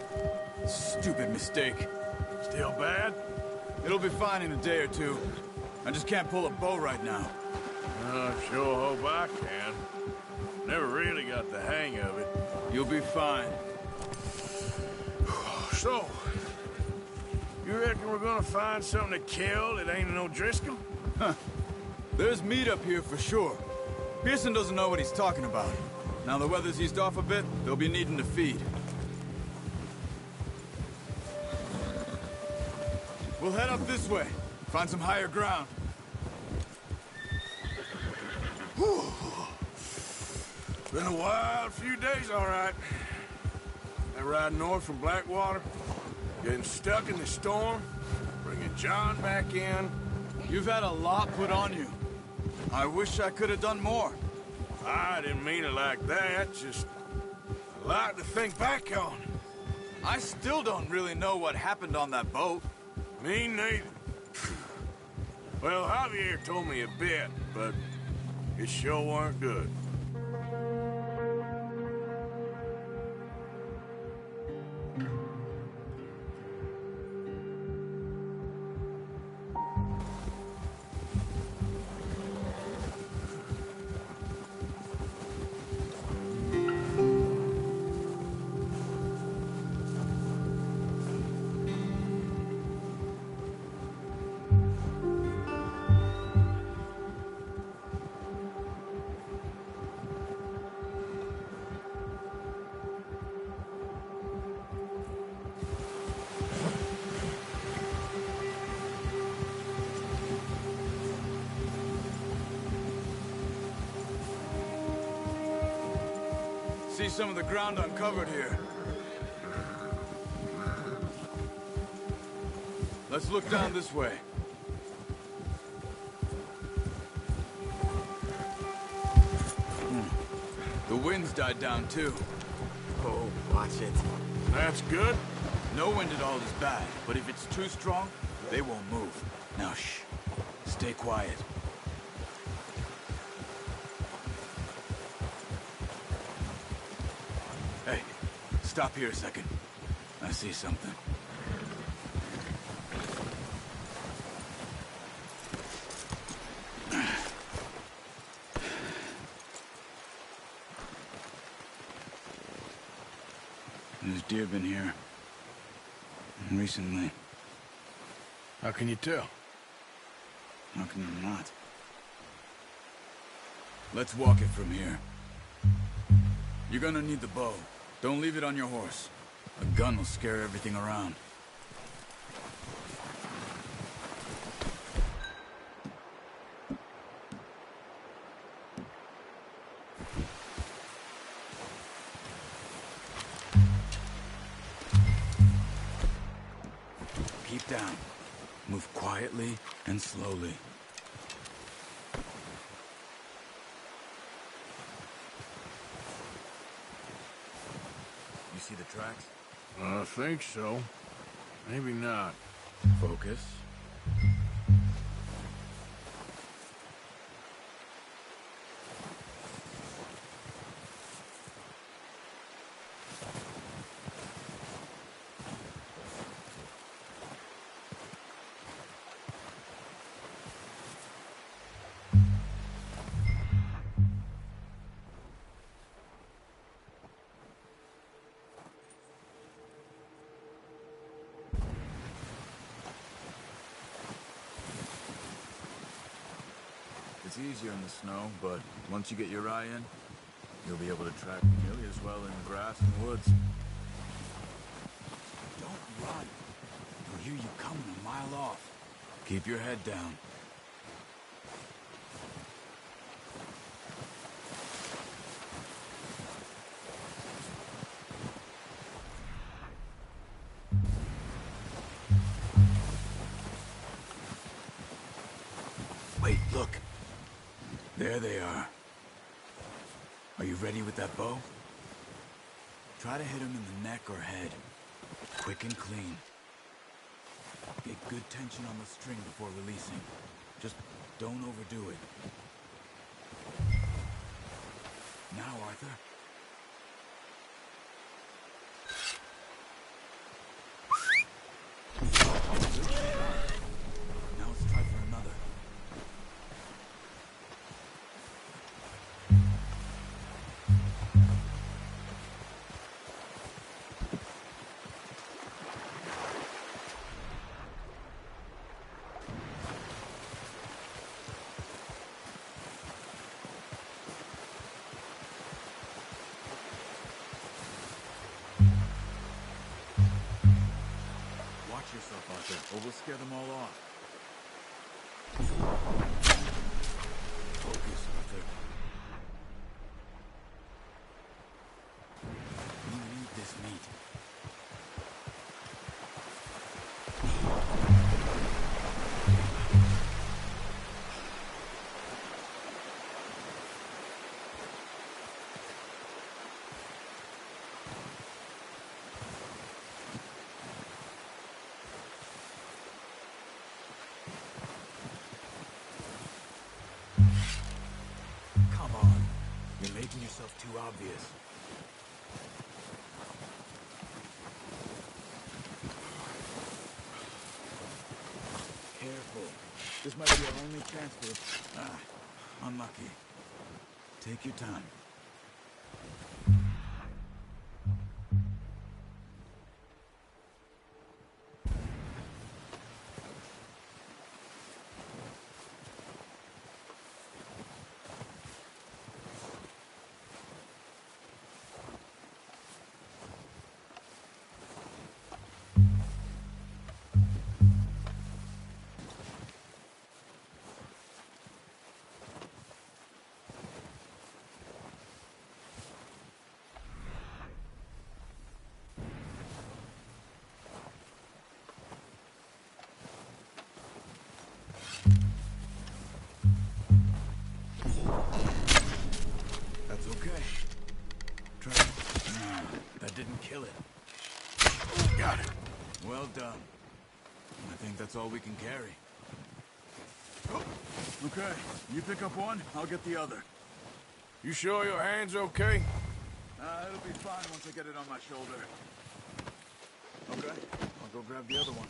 Stupid mistake. Still bad? It'll be fine in a day or two. I just can't pull a bow right now. I sure hope I can. Never really got the hang of it. You'll be fine. So, you reckon we're gonna find something to kill that ain't no Driscoll? Huh. There's meat up here for sure. Pearson doesn't know what he's talking about. Now the weather's eased off a bit, they'll be needing to feed. We'll head up this way. Find some higher ground. Whew. Been a wild few days, all right. That ride north from Blackwater, getting stuck in the storm, bringing John back in. You've had a lot put on you. I wish I could have done more. I didn't mean it like that, just a lot to think back on. I still don't really know what happened on that boat. Me neither. Well, Javier told me a bit, but it sure weren't good. See some of the ground uncovered here. Let's look down this way. The wind's died down too. Oh, watch it. That's good. No wind at all is bad, but if it's too strong, they won't move. Now shh. Stay quiet. Hey, stop here a second. I see something. There's deer been here. Recently. How can you tell? How can you not? Let's walk it from here. You're gonna need the bow. Don't leave it on your horse. A gun will scare everything around. Keep down. Move quietly and slowly. see the tracks? I think so. Maybe not. Focus. It's easier in the snow, but once you get your eye in, you'll be able to track nearly as well in grass and woods. Don't run. They'll hear you coming a mile off. Keep your head down. Wait, look. There they are. Are you ready with that bow? Try to hit him in the neck or head. Quick and clean. Get good tension on the string before releasing. Just don't overdo it. Now, Arthur. Now let's try for another. Watch yourself, Arthur, or we'll scare them all off. Focus, Arthur. You need this meat. Come on. You're making yourself too obvious. Careful. This might be our only chance for... unlucky. Take your time. That's okay. Try it. That didn't kill it. Got it. Well done. I think that's all we can carry. Okay, you pick up one, I'll get the other. You sure your hand's okay? It'll be fine once I get it on my shoulder. Okay, I'll go grab the other one.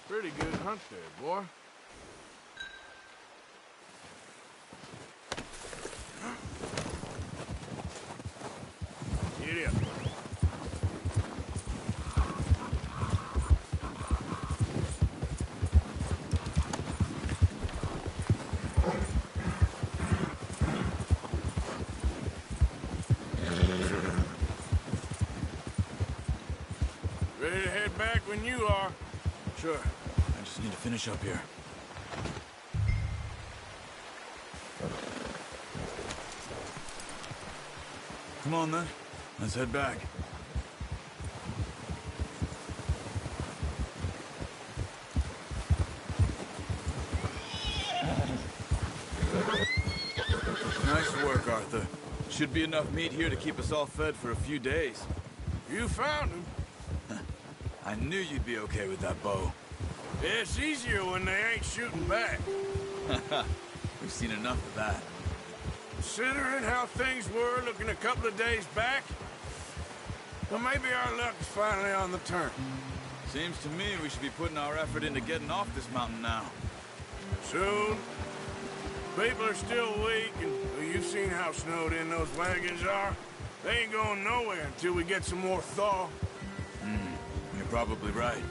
Pretty good hunt there, boy. Get up. when you are. Sure. I just need to finish up here. Come on, then. Let's head back. Nice work, Arthur. Should be enough meat here to keep us all fed for a few days. You found him. I knew you'd be okay with that bow. It's easier when they ain't shooting back. We've seen enough of that. Considering how things were looking a couple of days back, well, maybe our luck is finally on the turn. Seems to me we should be putting our effort into getting off this mountain now. Soon. People are still weak, and well, you've seen how snowed in those wagons are. They ain't going nowhere until we get some more thaw. You're probably right.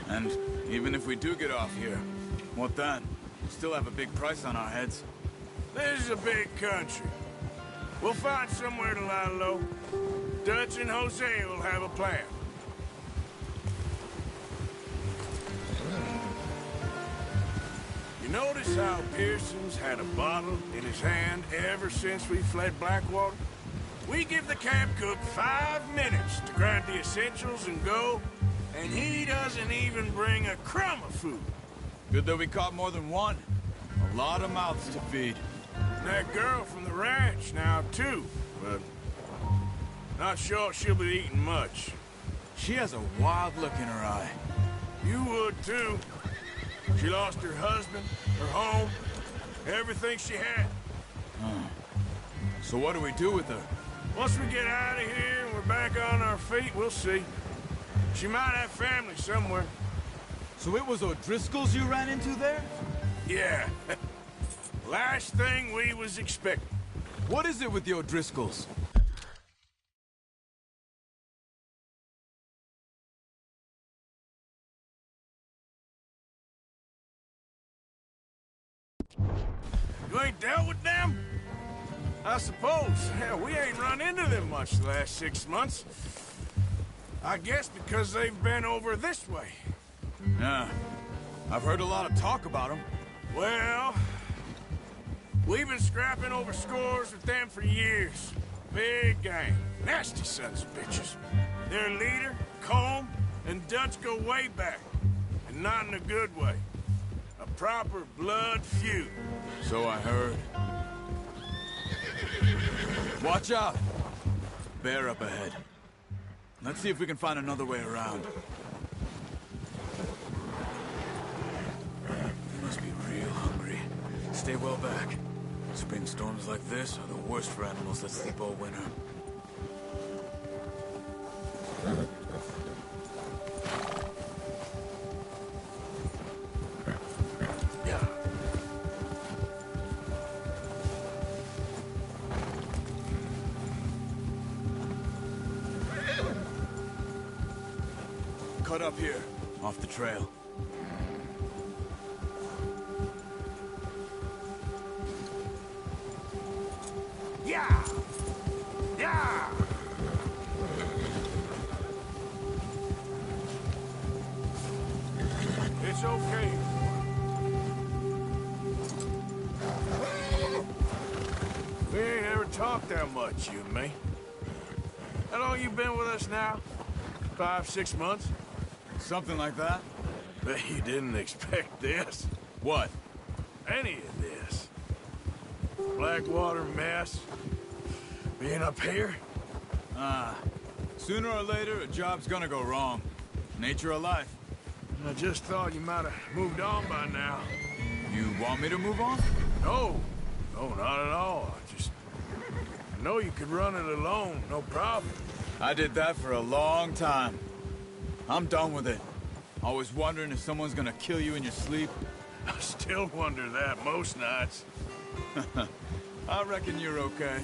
And even if we do get off here, what then? We still have a big price on our heads. This is a big country. We'll find somewhere to lie low. Dutch and Hosea will have a plan. You notice how Pearson's had a bottle in his hand ever since we fled Blackwater? We give the camp cook 5 minutes to grab the essentials and go, and he doesn't even bring a crumb of food. Good that we caught more than one. A lot of mouths to feed. And that girl from the ranch now, too, but not sure she'll be eating much. She has a wild look in her eye. You would, too. She lost her husband, her home, everything she had. So what do we do with her? Once we get out of here and we're back on our feet, we'll see. She might have family somewhere. So it was O'Driscoll's you ran into there? Yeah. Last thing we was expecting. What is it with the O'Driscolls? You ain't dealt with them? I suppose. Hell, we ain't run into them much the last 6 months. I guess because they've been over this way. Yeah. I've heard a lot of talk about them. Well, we've been scrapping over scores with them for years. Big gang. Nasty sons of bitches. Their leader, Colm, and Dutch go way back. And not in a good way. A proper blood feud. So I heard. Watch out! Bear up ahead. Let's see if we can find another way around. Must be real hungry. Stay well back. Spring storms like this are the worst for animals that sleep all winter. Cut up here, off the trail. Yeah! Yeah! It's okay. We ain't ever talked that much, you and me. How long you been with us now? 5, 6 months? Something like that. Bet you didn't expect this. What? Any of this. Blackwater mess. Being up here? Sooner or later, a job's gonna go wrong. Nature of life. I just thought you might have moved on by now. You want me to move on? No. No, not at all. I know you could run it alone, no problem. I did that for a long time. I'm done with it. Always wondering if someone's gonna kill you in your sleep. I still wonder that most nights. I reckon you're okay.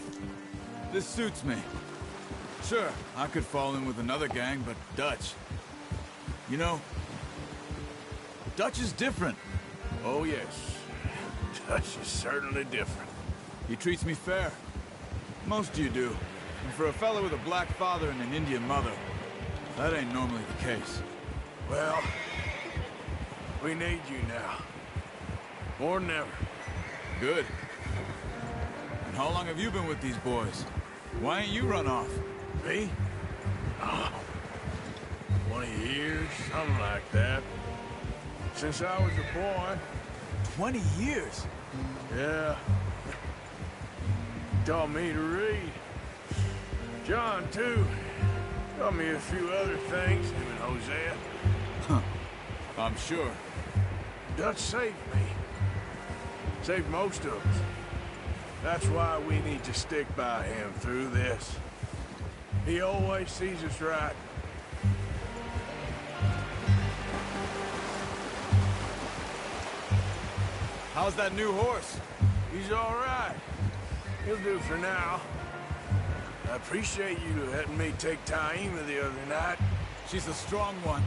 This suits me. Sure, I could fall in with another gang, but Dutch... You know, Dutch is different. Oh, yes. Dutch is certainly different. He treats me fair. Most of you do. And for a fellow with a black father and an Indian mother, that ain't normally the case. Well, we need you now. More than ever. Good. And how long have you been with these boys? Why ain't you run off? Me? Oh, 20 years, something like that. Since I was a boy. 20 years? Yeah. Taught me to read. John, too. Taught me a few other things, him and Hosea. Huh. I'm sure. Dutch saved me. Saved most of us. That's why we need to stick by him through this. He always sees us right. How's that new horse? He's all right. He'll do for now. I appreciate you letting me take Taima the other night. She's a strong one.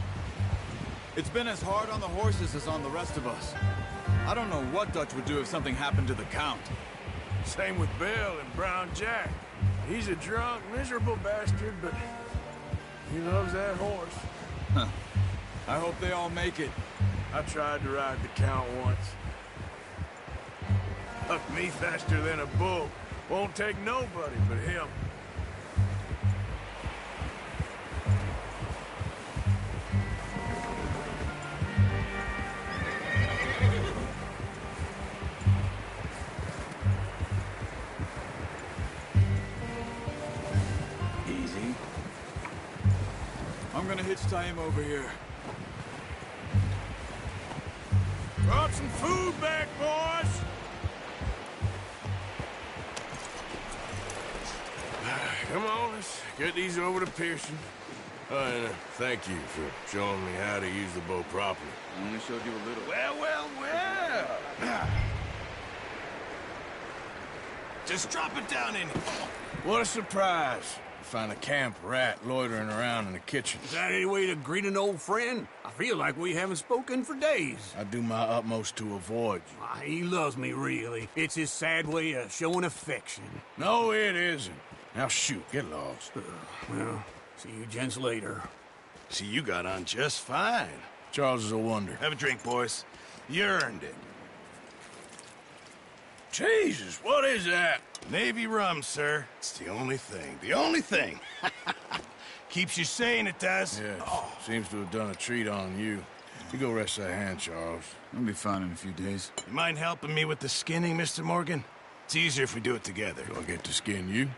It's been as hard on the horses as on the rest of us. I don't know what Dutch would do if something happened to the Count. Same with Bill and Brown Jack. He's a drunk, miserable bastard, but he loves that horse. Huh. I hope they all make it. I tried to ride the Count once. Hucked me faster than a bull. Won't take nobody but him. Easy. I'm gonna hitch Taima over here. Brought some food back, boys! Come on, let's get these over to Pearson. And thank you for showing me how to use the bow properly. I only showed you a little. Well. Just drop it down in here. What a surprise. Find a camp rat loitering around in the kitchen. Is that any way to greet an old friend? I feel like we haven't spoken for days. I do my utmost to avoid you. He loves me, really. It's his sad way of showing affection. No, it isn't. Now shoot, get lost. Well, see you gents later. See, you got on just fine. Charles is a wonder. Have a drink, boys. You earned it. Jesus, what is that? Navy rum, sir. It's the only thing. The only thing. Keeps you sane, it does. Yes. Seems to have done a treat on you. You go rest that hand, Charles. I'll be fine in a few days. You mind helping me with the skinning, Mr. Morgan? It's easier if we do it together. Do I get to skin you?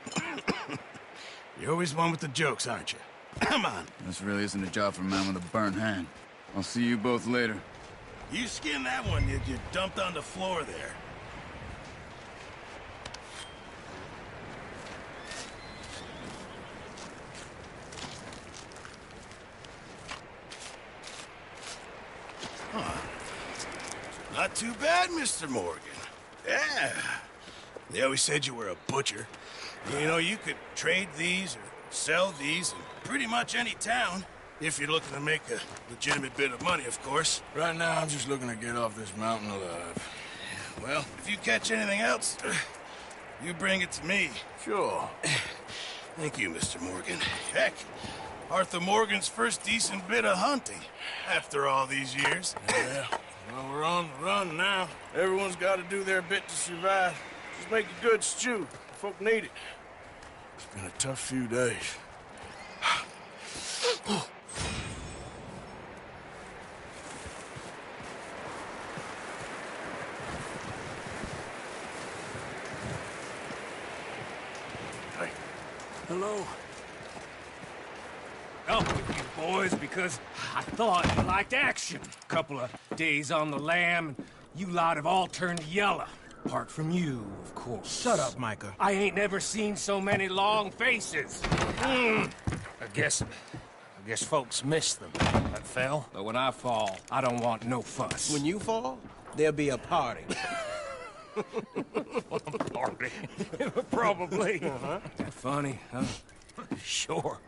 You're always one with the jokes, aren't you? Come on. This really isn't a job for a man with a burnt hand. I'll see you both later. You skinned that one you dumped on the floor there. Huh. Not too bad, Mr. Morgan. Yeah. They always said you were a butcher. You know, you could trade these or sell these in pretty much any town. If you're looking to make a legitimate bit of money, of course. Right now, I'm just looking to get off this mountain alive. Well, if you catch anything else, you bring it to me. Sure. Thank you, Mr. Morgan. Heck, Arthur Morgan's first decent bit of hunting after all these years. Yeah. Well, we're on the run now. Everyone's got to do their bit to survive. Just make a good stew. Folk need it. It's been a tough few days. Hey. Hello. Help with you boys because I thought you liked action. Couple of days on the lam, and you lot have all turned yellow. Apart from you, of course. Shut up, Micah. I ain't never seen so many long faces. I guess folks miss them. That fell. But when I fall, I don't want no fuss. When you fall, there'll be a party. Party? Probably. Funny, huh? Sure.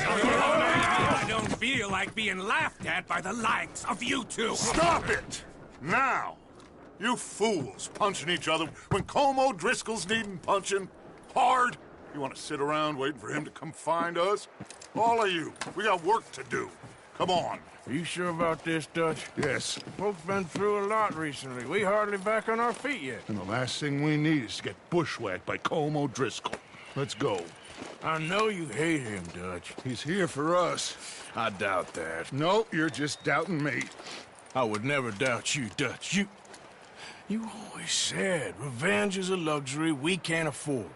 I don't feel like being laughed at by the likes of you two. Stop it! Now! You fools punching each other when Colm O'Driscoll's needing punching. Hard. You want to sit around waiting for him to come find us? All of you, we got work to do. Come on. Are you sure about this, Dutch? Yes. Folks been through a lot recently. We hardly back on our feet yet. And the last thing we need is to get bushwhacked by Colm O'Driscoll. Let's go. I know you hate him, Dutch. He's here for us. I doubt that. No, you're just doubting me. I would never doubt you, Dutch. You always said revenge is a luxury we can't afford.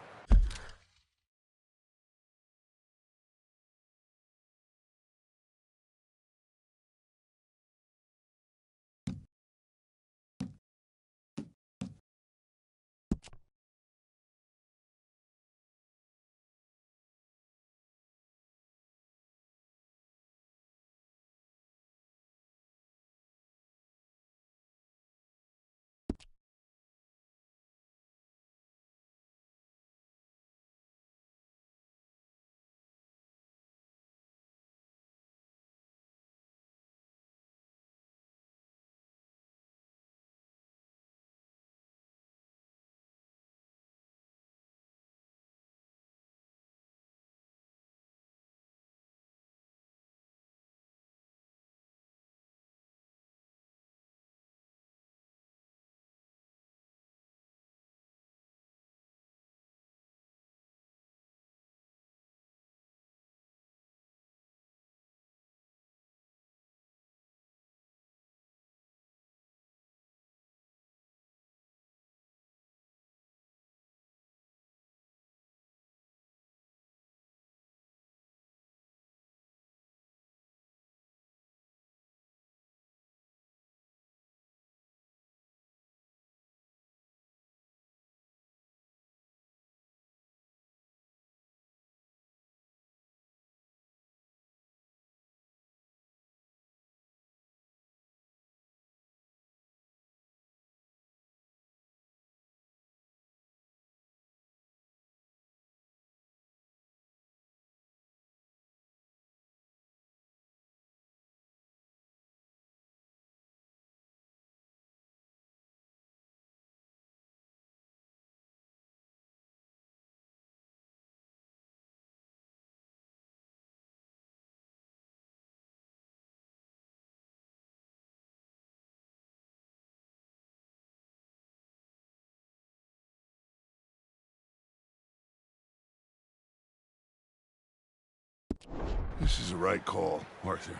This is the right call, Arthur.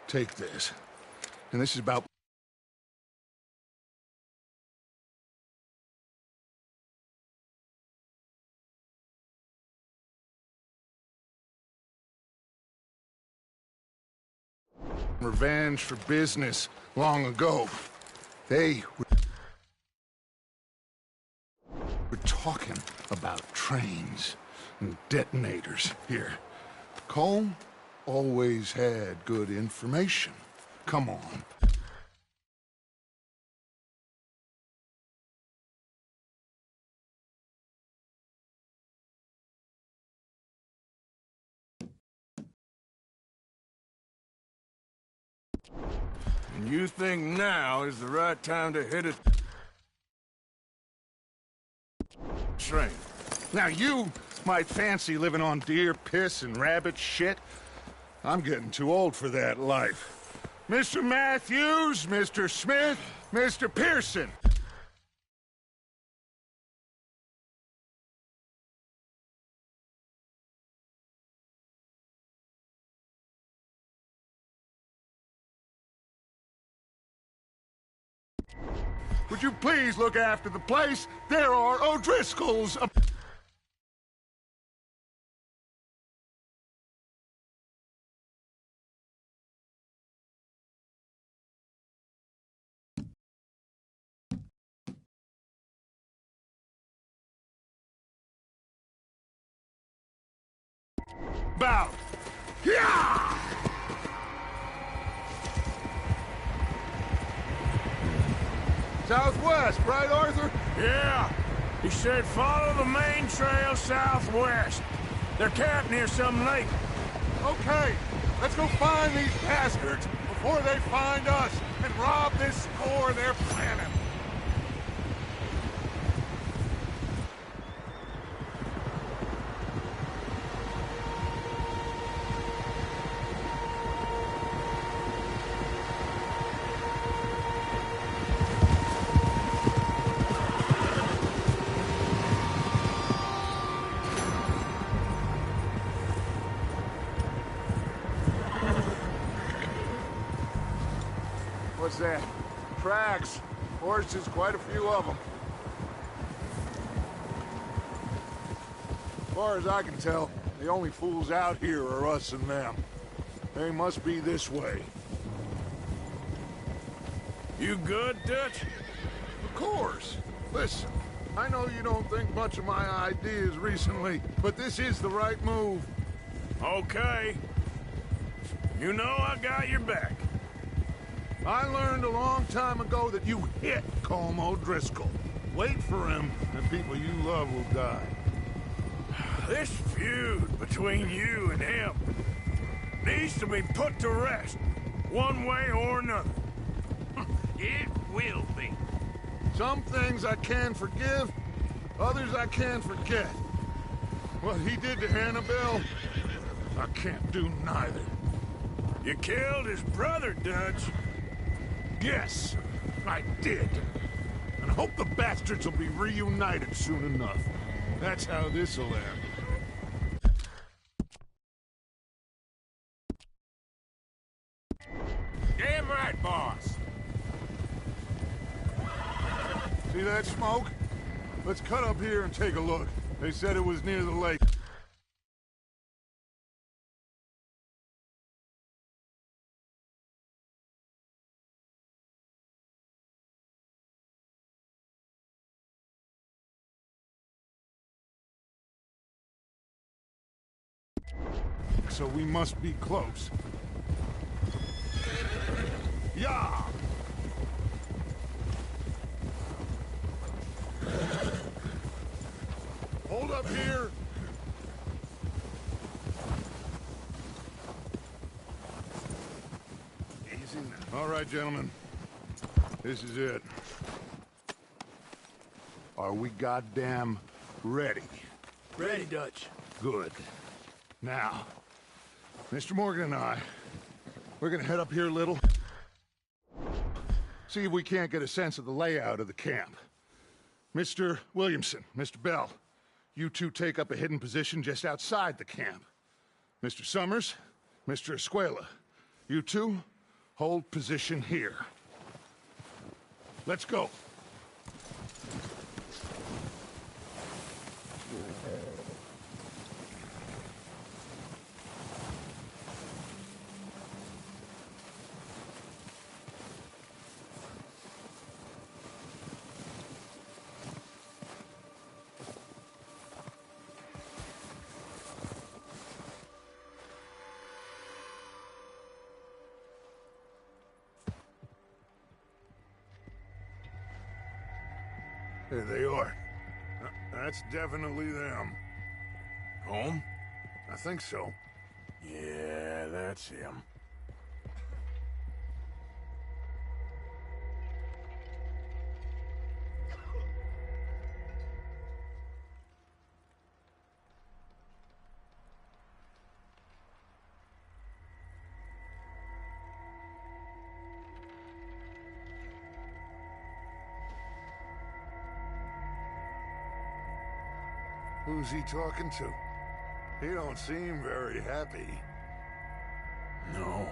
Take this. And this is about... revenge for business long ago. They were talking about trains and detonators here. Colm always had good information. Come on. And you think now is the right time to hit a train? Now you might fancy living on deer piss and rabbit shit. I'm getting too old for that life. Mr. Matthews, Mr. Smith, Mr. Pearson. Would you please look after the place? There are O'Driscolls. About. Yeah! Southwest, right, Arthur? Yeah. He said follow the main trail southwest. They're camped near some lake. Okay, let's go find these bastards before they find us and rob this core they're planning. said. Tracks. Horses, quite a few of them. As far as I can tell, the only fools out here are us and them. They must be this way. You good, Dutch? Of course. Listen, I know you don't think much of my ideas recently, but this is the right move. Okay. You know I got your back. I learned a long time ago that you hit Colm O'Driscoll. Wait for him, and people you love will die. This feud between you and him needs to be put to rest, one way or another. It will be. Some things I can forgive, others I can forget. What he did to Annabelle, I can't do neither. You killed his brother, Dutch. Yes, I did. And I hope the bastards will be reunited soon enough. That's how this'll end. Damn right, boss. See that smoke? Let's cut up here and take a look. They said it was near the lake. So we must be close. Yeah! Hold up here! Easy now. All right, gentlemen. This is it. Are we goddamn ready? Ready, Dutch. Good. Now, Mr. Morgan and I, we're gonna head up here a little. See if we can't get a sense of the layout of the camp. Mr. Williamson, Mr. Bell, you two take up a hidden position just outside the camp. Mr. Summers, Mr. Escuela, you two hold position here. Let's go. There they are. That's definitely them. Home? I think so. Yeah, that's him. Who's he talking to? He don't seem very happy. No.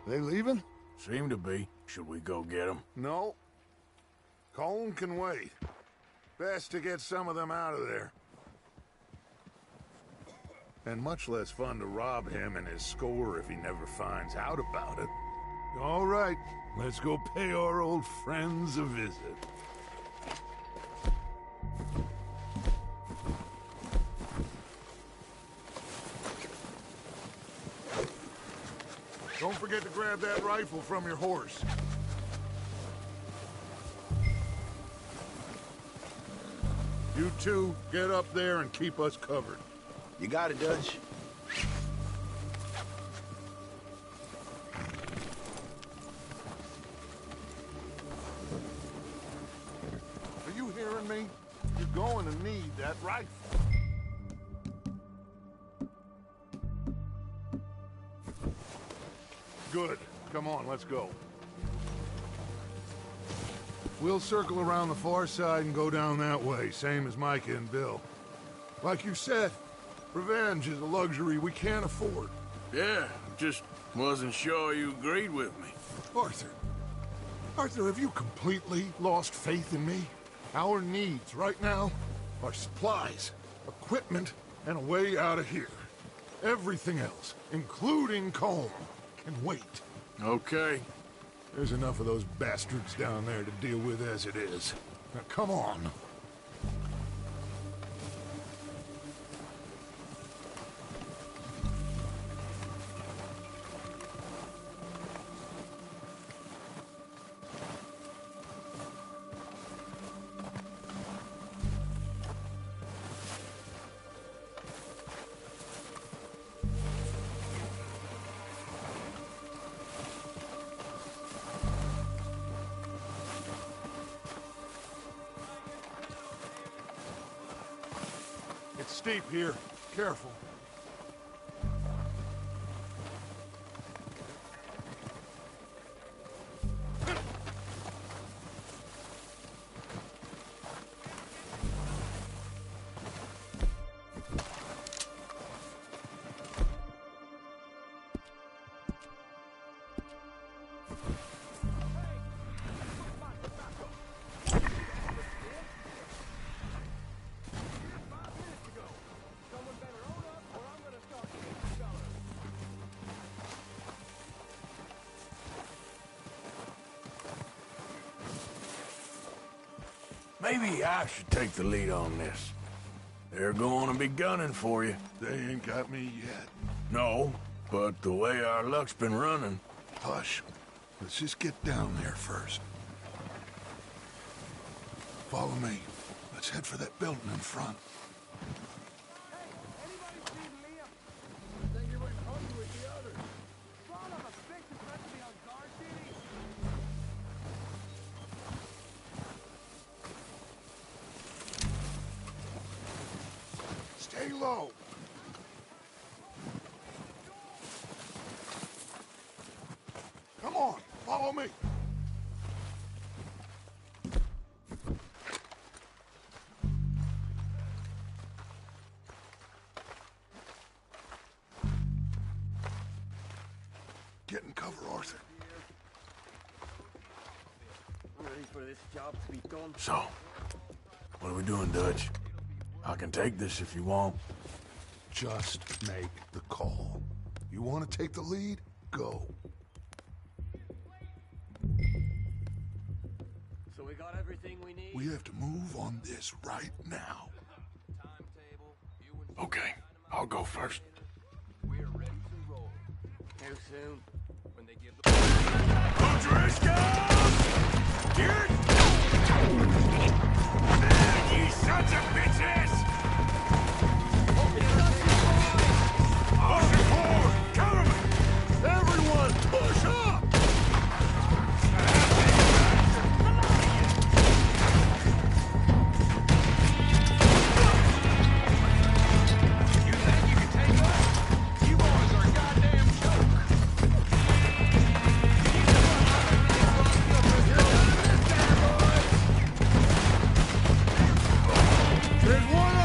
They leaving? Seem to be. Should we go get them? No. Colm can wait. Best to get some of them out of there. And much less fun to rob him and his score if he never finds out about it. All right, let's go pay our old friends a visit. Don't forget to grab that rifle from your horse. You two, get up there and keep us covered. You got it, Dutch. Are you hearing me? You're going to need that rifle. Good. Come on, let's go. We'll circle around the far side and go down that way, same as Micah and Bill. Like you said, revenge is a luxury we can't afford. Yeah, Just wasn't sure you agreed with me. Arthur. Arthur, have you completely lost faith in me? Our needs right now are supplies, equipment, and a way out of here. Everything else, including Colm, can wait. Okay. There's enough of those bastards down there to deal with as it is. Now, come on. It's steep here. Careful. Maybe I should take the lead on this. They're going to be gunning for you. They ain't got me yet. No, but the way our luck's been running... Hush. Let's just get down there first. Follow me. Let's head for that building in front. Stay low. Come on, follow me. Get in cover, Arthur. Ready for this job to be done. So, what are we doing, Dutch? I can take this if you want. Just make the call. You want to take the lead? Go. So we got everything we need? We have to move on this right now. Okay, I'll go first. We're ready to roll. How soon? When they give the... Man, you sons of bitches! Push forward! Cover me! Everyone, push up! You think you can take us? You boys are a goddamn joke! There's one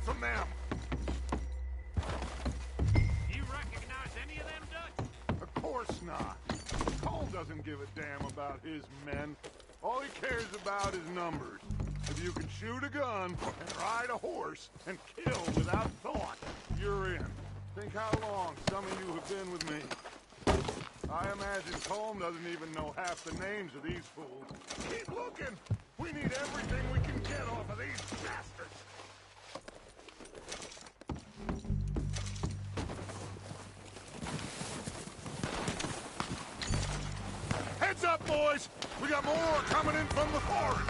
from them. You recognize any of them, Dutch? Of course not. Cole doesn't give a damn about his men. All he cares about is numbers. If you can shoot a gun and ride a horse and kill without thought, you're in. Think how long some of you have been with me. I imagine Colm doesn't even know half the names of these fools. Keep looking! We need everything we can get off of these bastards! Heads up, boys! We got more coming in from the forest!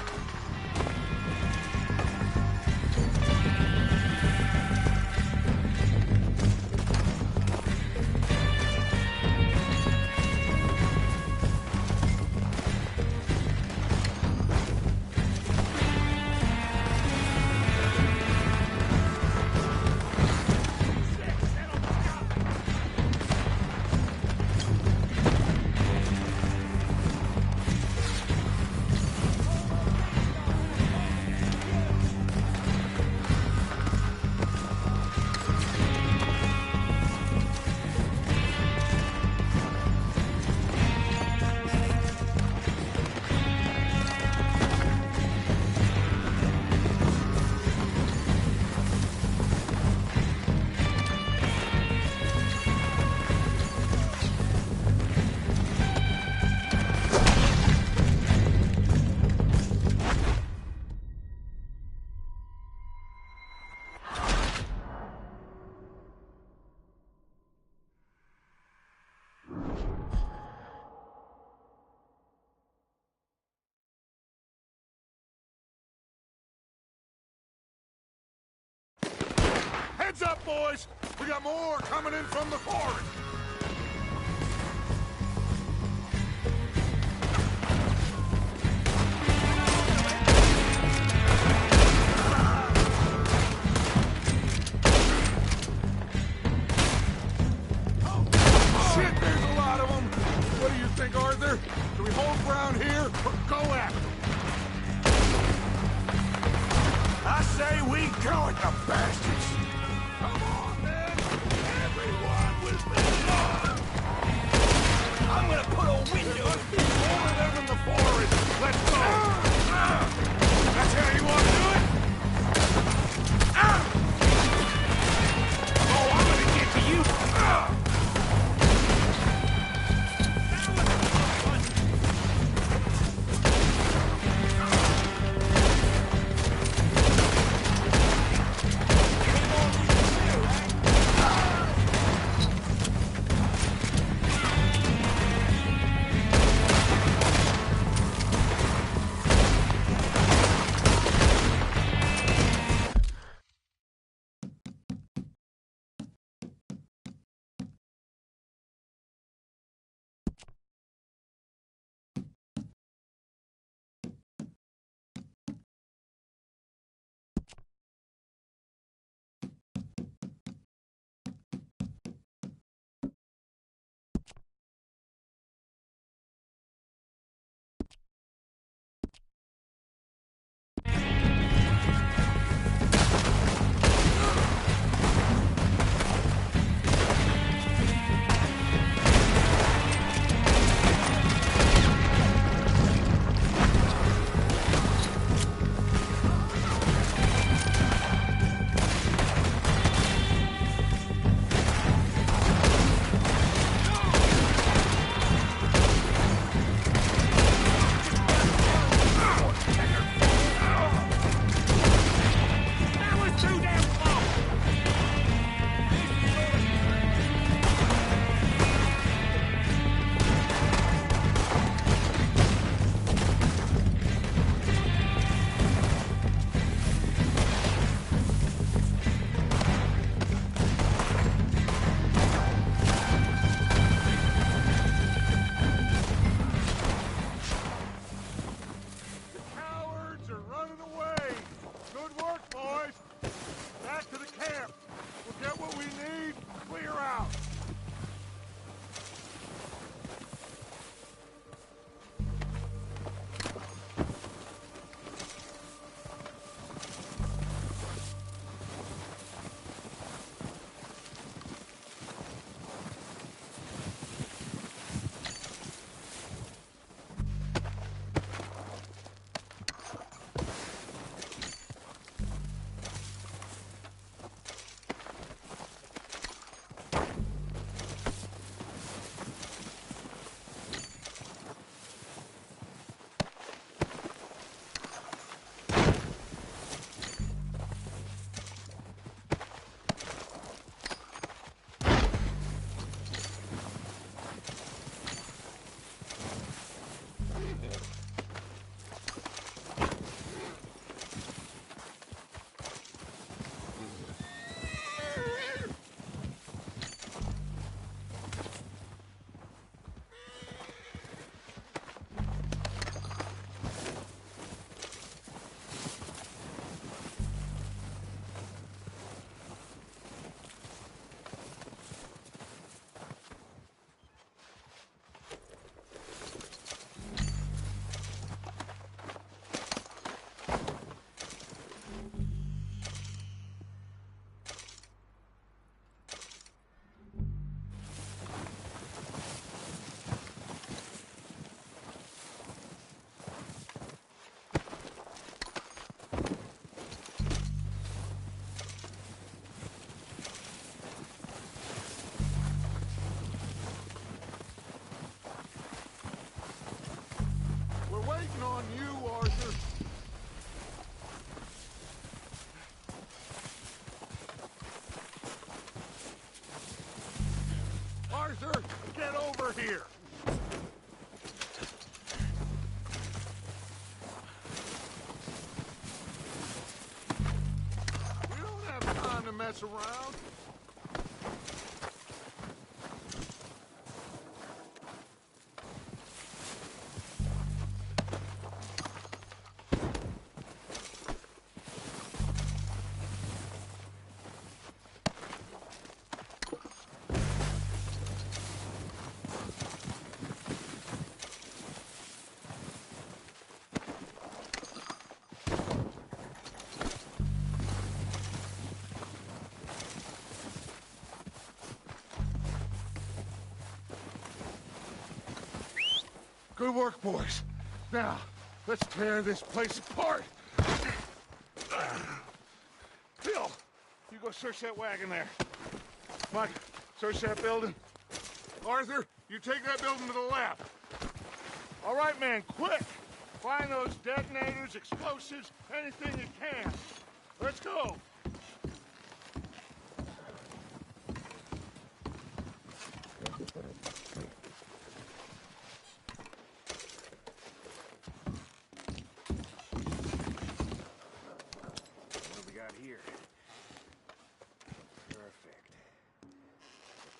Heads up, boys! We got more coming in from the forest! Shit, there's a lot of them! What do you think, Arthur? Do we hold ground here or go after them? I say we go at the bastards! Come on, then! Everyone with me! I'm gonna put a window over them in the forest! Let's go! That's how you want to do it? Oh, I'm gonna get to you! over here. We don't have time to mess around. Good work, boys. Now, let's tear this place apart. Bill, you go search that wagon there. Mike, search that building. Arthur, you take that building to the left. All right, man, quick. Find those detonators, explosives, anything you can. Let's go. What do we got here? Perfect.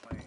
Plans.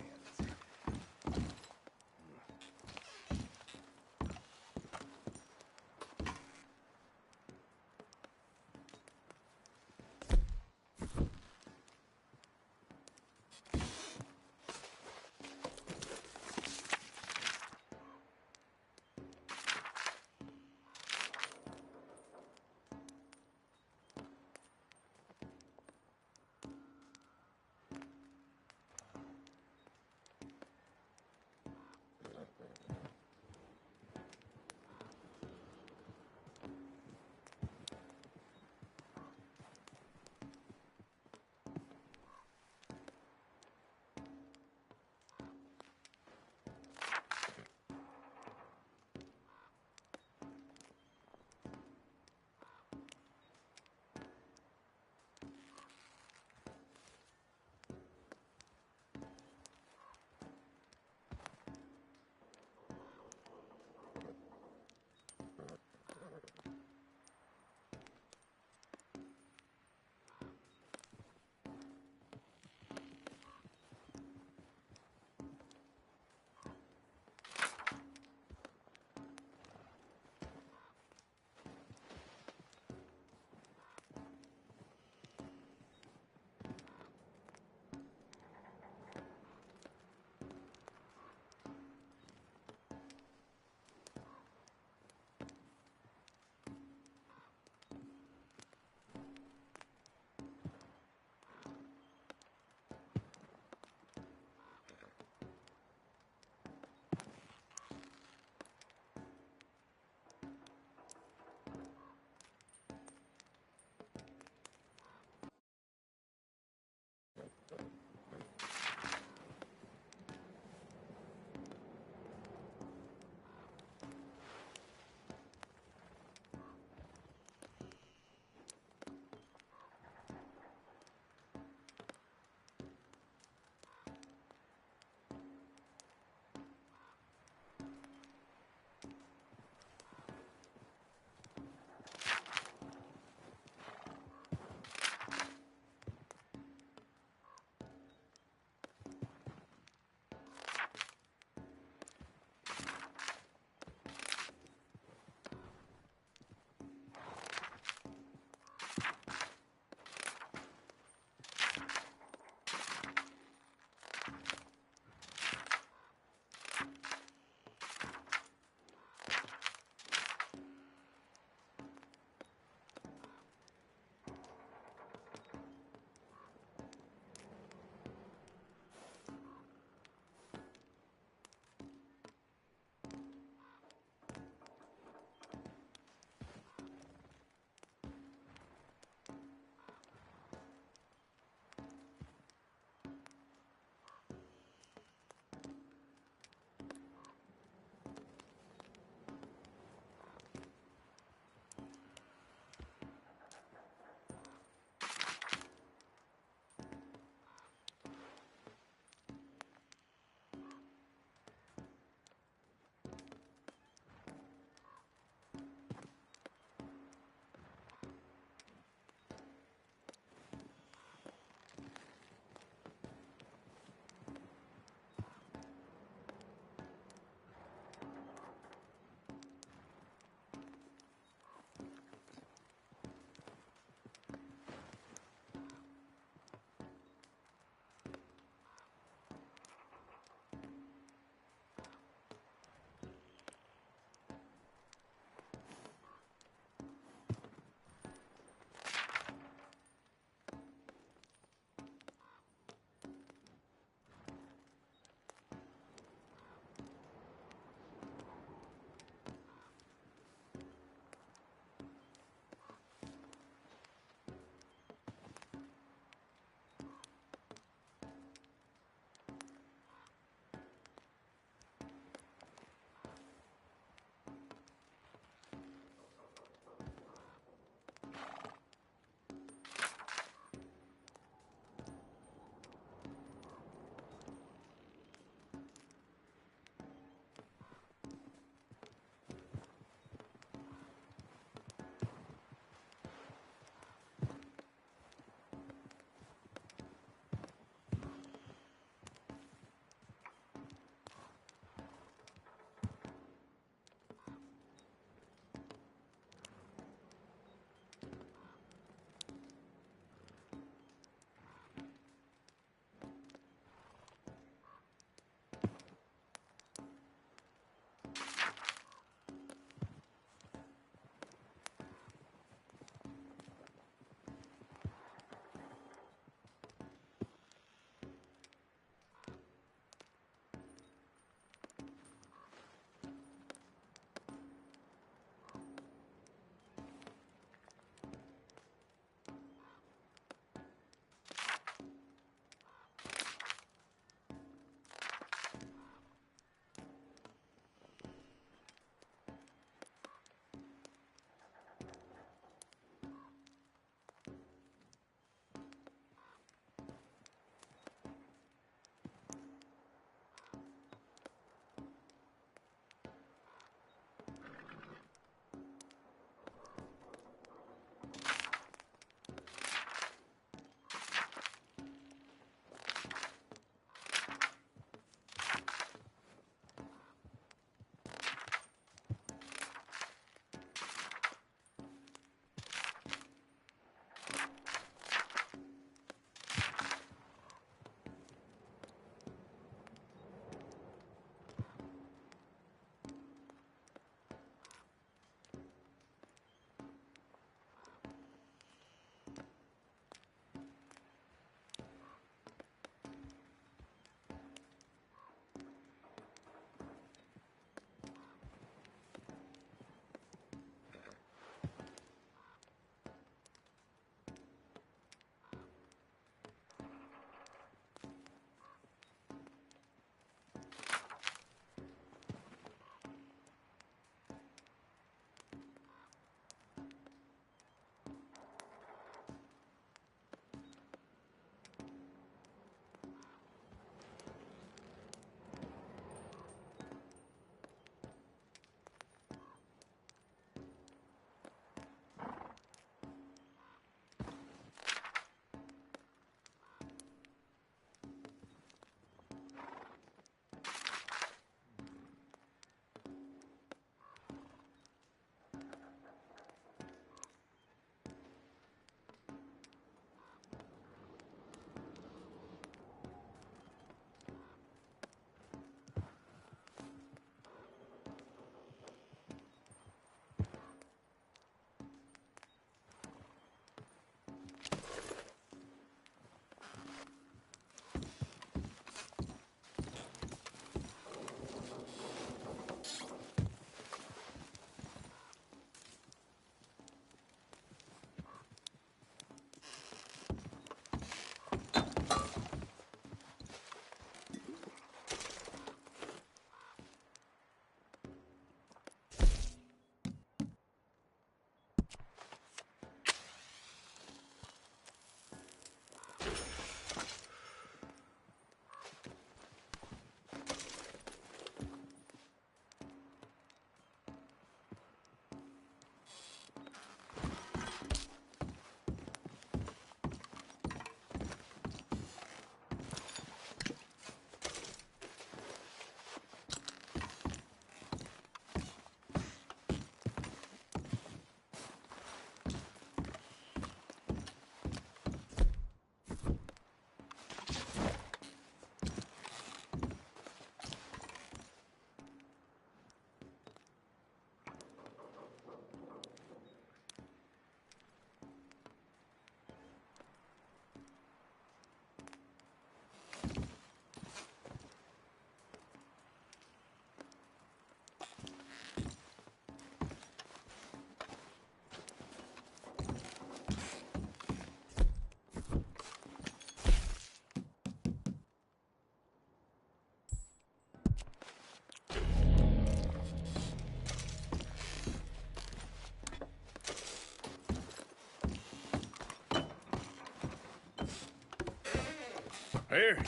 Here.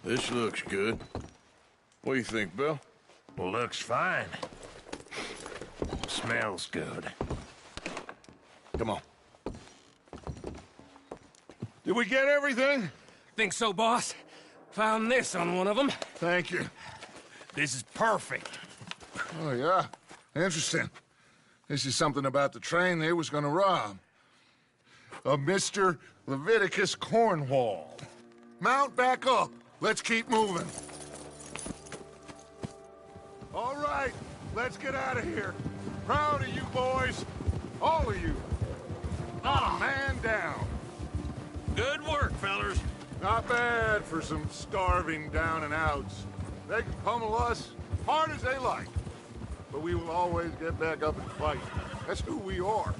This looks good. What do you think, Bill? Looks fine. Smells good. Come on. Did we get everything? Think so, boss. Found this on one of them. Thank you. This is perfect. Oh, yeah? Interesting. This is something about the train they was gonna rob. Of Mr. Leviticus Cornwall. Mount back up. Let's keep moving. All right, let's get out of here. Proud of you boys. All of you. Not a man down. Good work, fellers. Not bad for some starving down and outs. They can pummel us hard as they like. But we will always get back up and fight. That's who we are.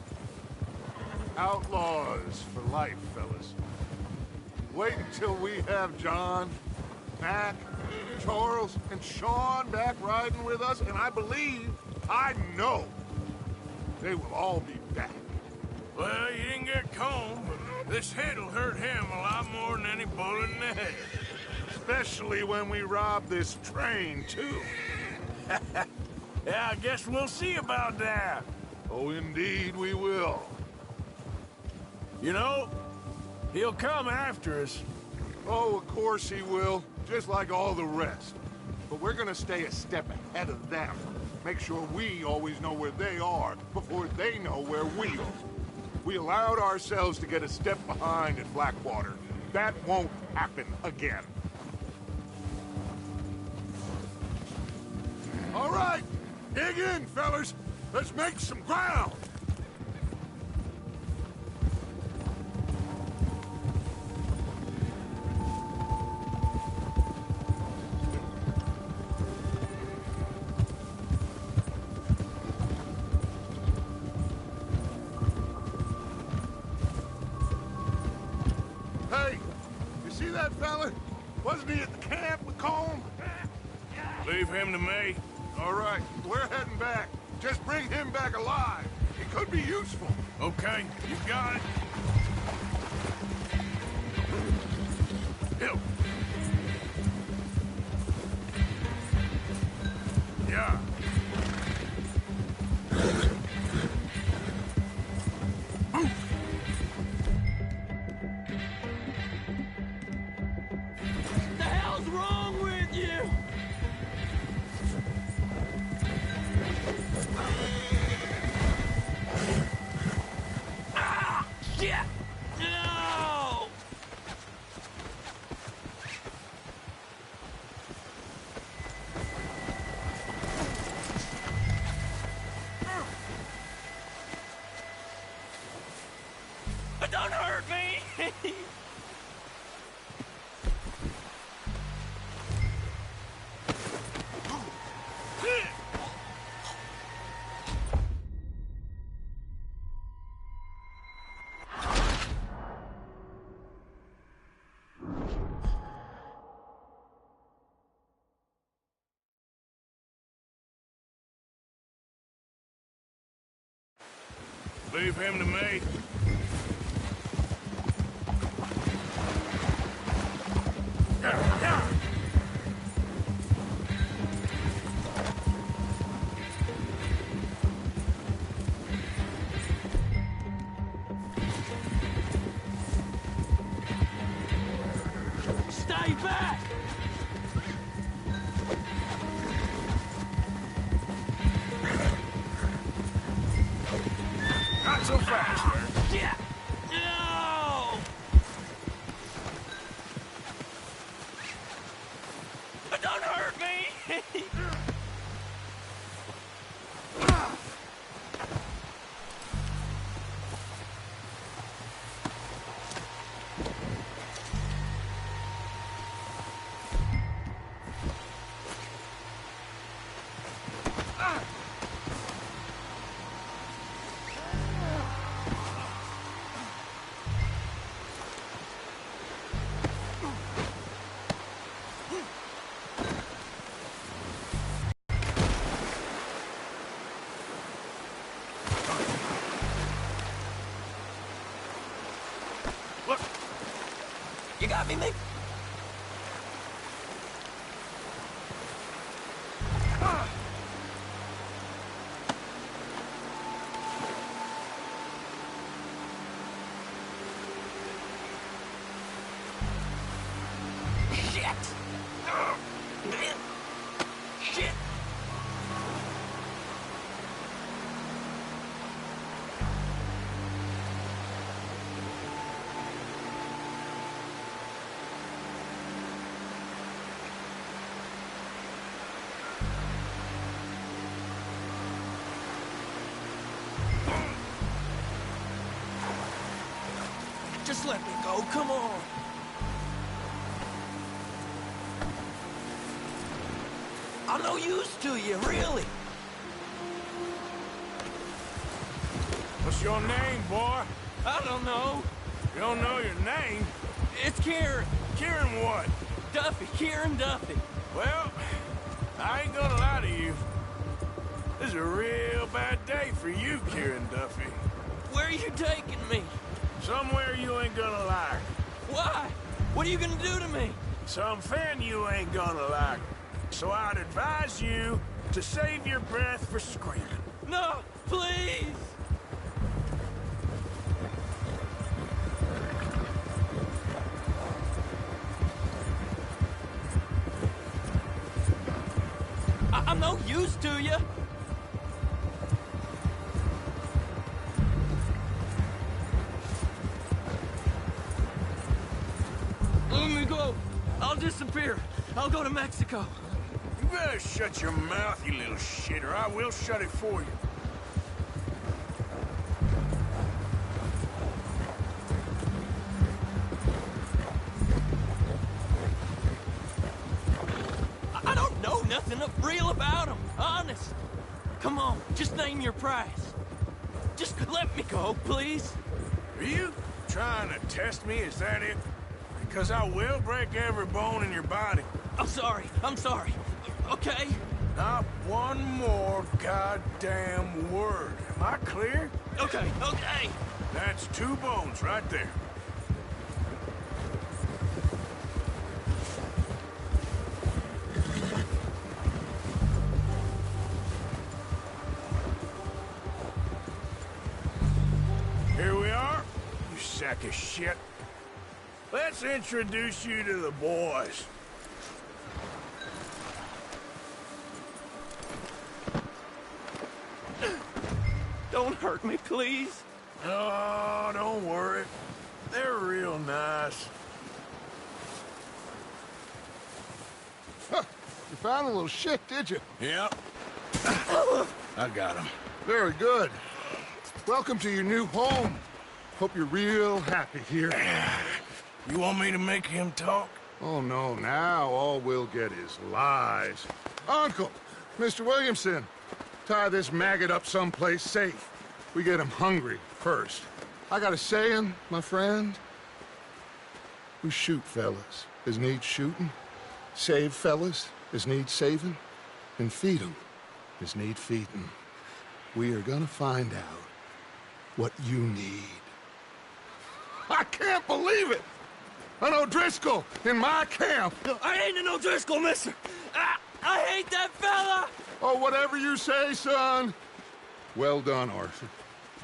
Outlaws for life, fellas. Wait until we have John, Mac, Charles, and Sean back riding with us, and I know, they will all be back. Well, you didn't get Colm, but this hit'll hurt him a lot more than any bullet in the head. Especially when we rob this train, too. Yeah, I guess we'll see about that. Oh, indeed we will. You know, he'll come after us. Oh, of course he will, just like all the rest. But we're gonna stay a step ahead of them. Make sure we always know where they are before they know where we are. We allowed ourselves to get a step behind at Blackwater. That won't happen again. All right, dig in, fellas. Let's make some ground. Hey, you see that fella? Wasn't he at the camp with Colm? Leave him to me. All right, we're heading back. Just bring him back alive. He could be useful. Okay, you got it. Hill. Yeah. The hell's wrong with you? Ah! Shit! No! Don't hurt me! Leave him to me. Stay back! Not so fast. Yeah! No! Don't hurt me! Look, You got me, Mick? Just let me go, come on. I'm no use to you, really. What's your name, boy? I don't know. You don't know your name? It's Kieran. Kieran what? Duffy, Kieran Duffy. Well, I ain't gonna lie to you. This is a real bad day for you, Kieran Duffy. Where are you taking me? Somewhere you ain't gonna like. Why? What are you gonna do to me? Something you ain't gonna like. So I'd advise you to save your breath for screaming. No, please! I'm no use to you. Let me go. I'll disappear. I'll go to Mexico. You better shut your mouth, you little shit, or I will shut it for you. I don't know nothing real about him, honest. Come on, just name your price. Just let me go, please. Are you trying to test me? Is that it? Because I will break every bone in your body. I'm sorry. Okay? Not one more goddamn word. Am I clear? Okay. That's 2 bones right there. Here we are, you sack of shit. Let's introduce you to the boys. Don't hurt me, please. Oh, don't worry. They're real nice. Huh. You found a little shit, did you? Yep. I got him. Very good. Welcome to your new home. Hope you're real happy here. You want me to make him talk? Oh, no. Now all we'll get is lies. Uncle, Mr. Williamson, tie this maggot up someplace safe. We get him hungry first. I got a saying, my friend. We shoot fellas as need shooting, save fellas as need saving, and feed 'em as need feeding. We are gonna find out what you need. I can't believe it! An O'Driscoll in my camp! No, I ain't an O'Driscoll, mister! I hate that fella! Oh, whatever you say, son. Well done, Arthur.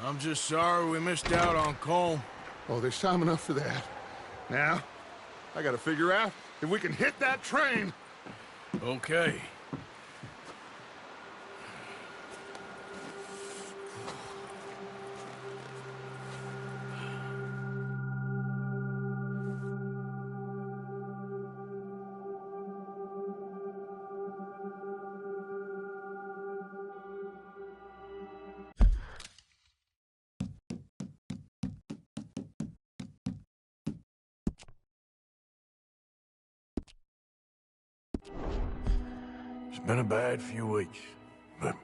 I'm just sorry we missed out on Colm. Oh, there's time enough for that. Now, I gotta figure out if we can hit that train. Okay. It's been a bad few weeks, but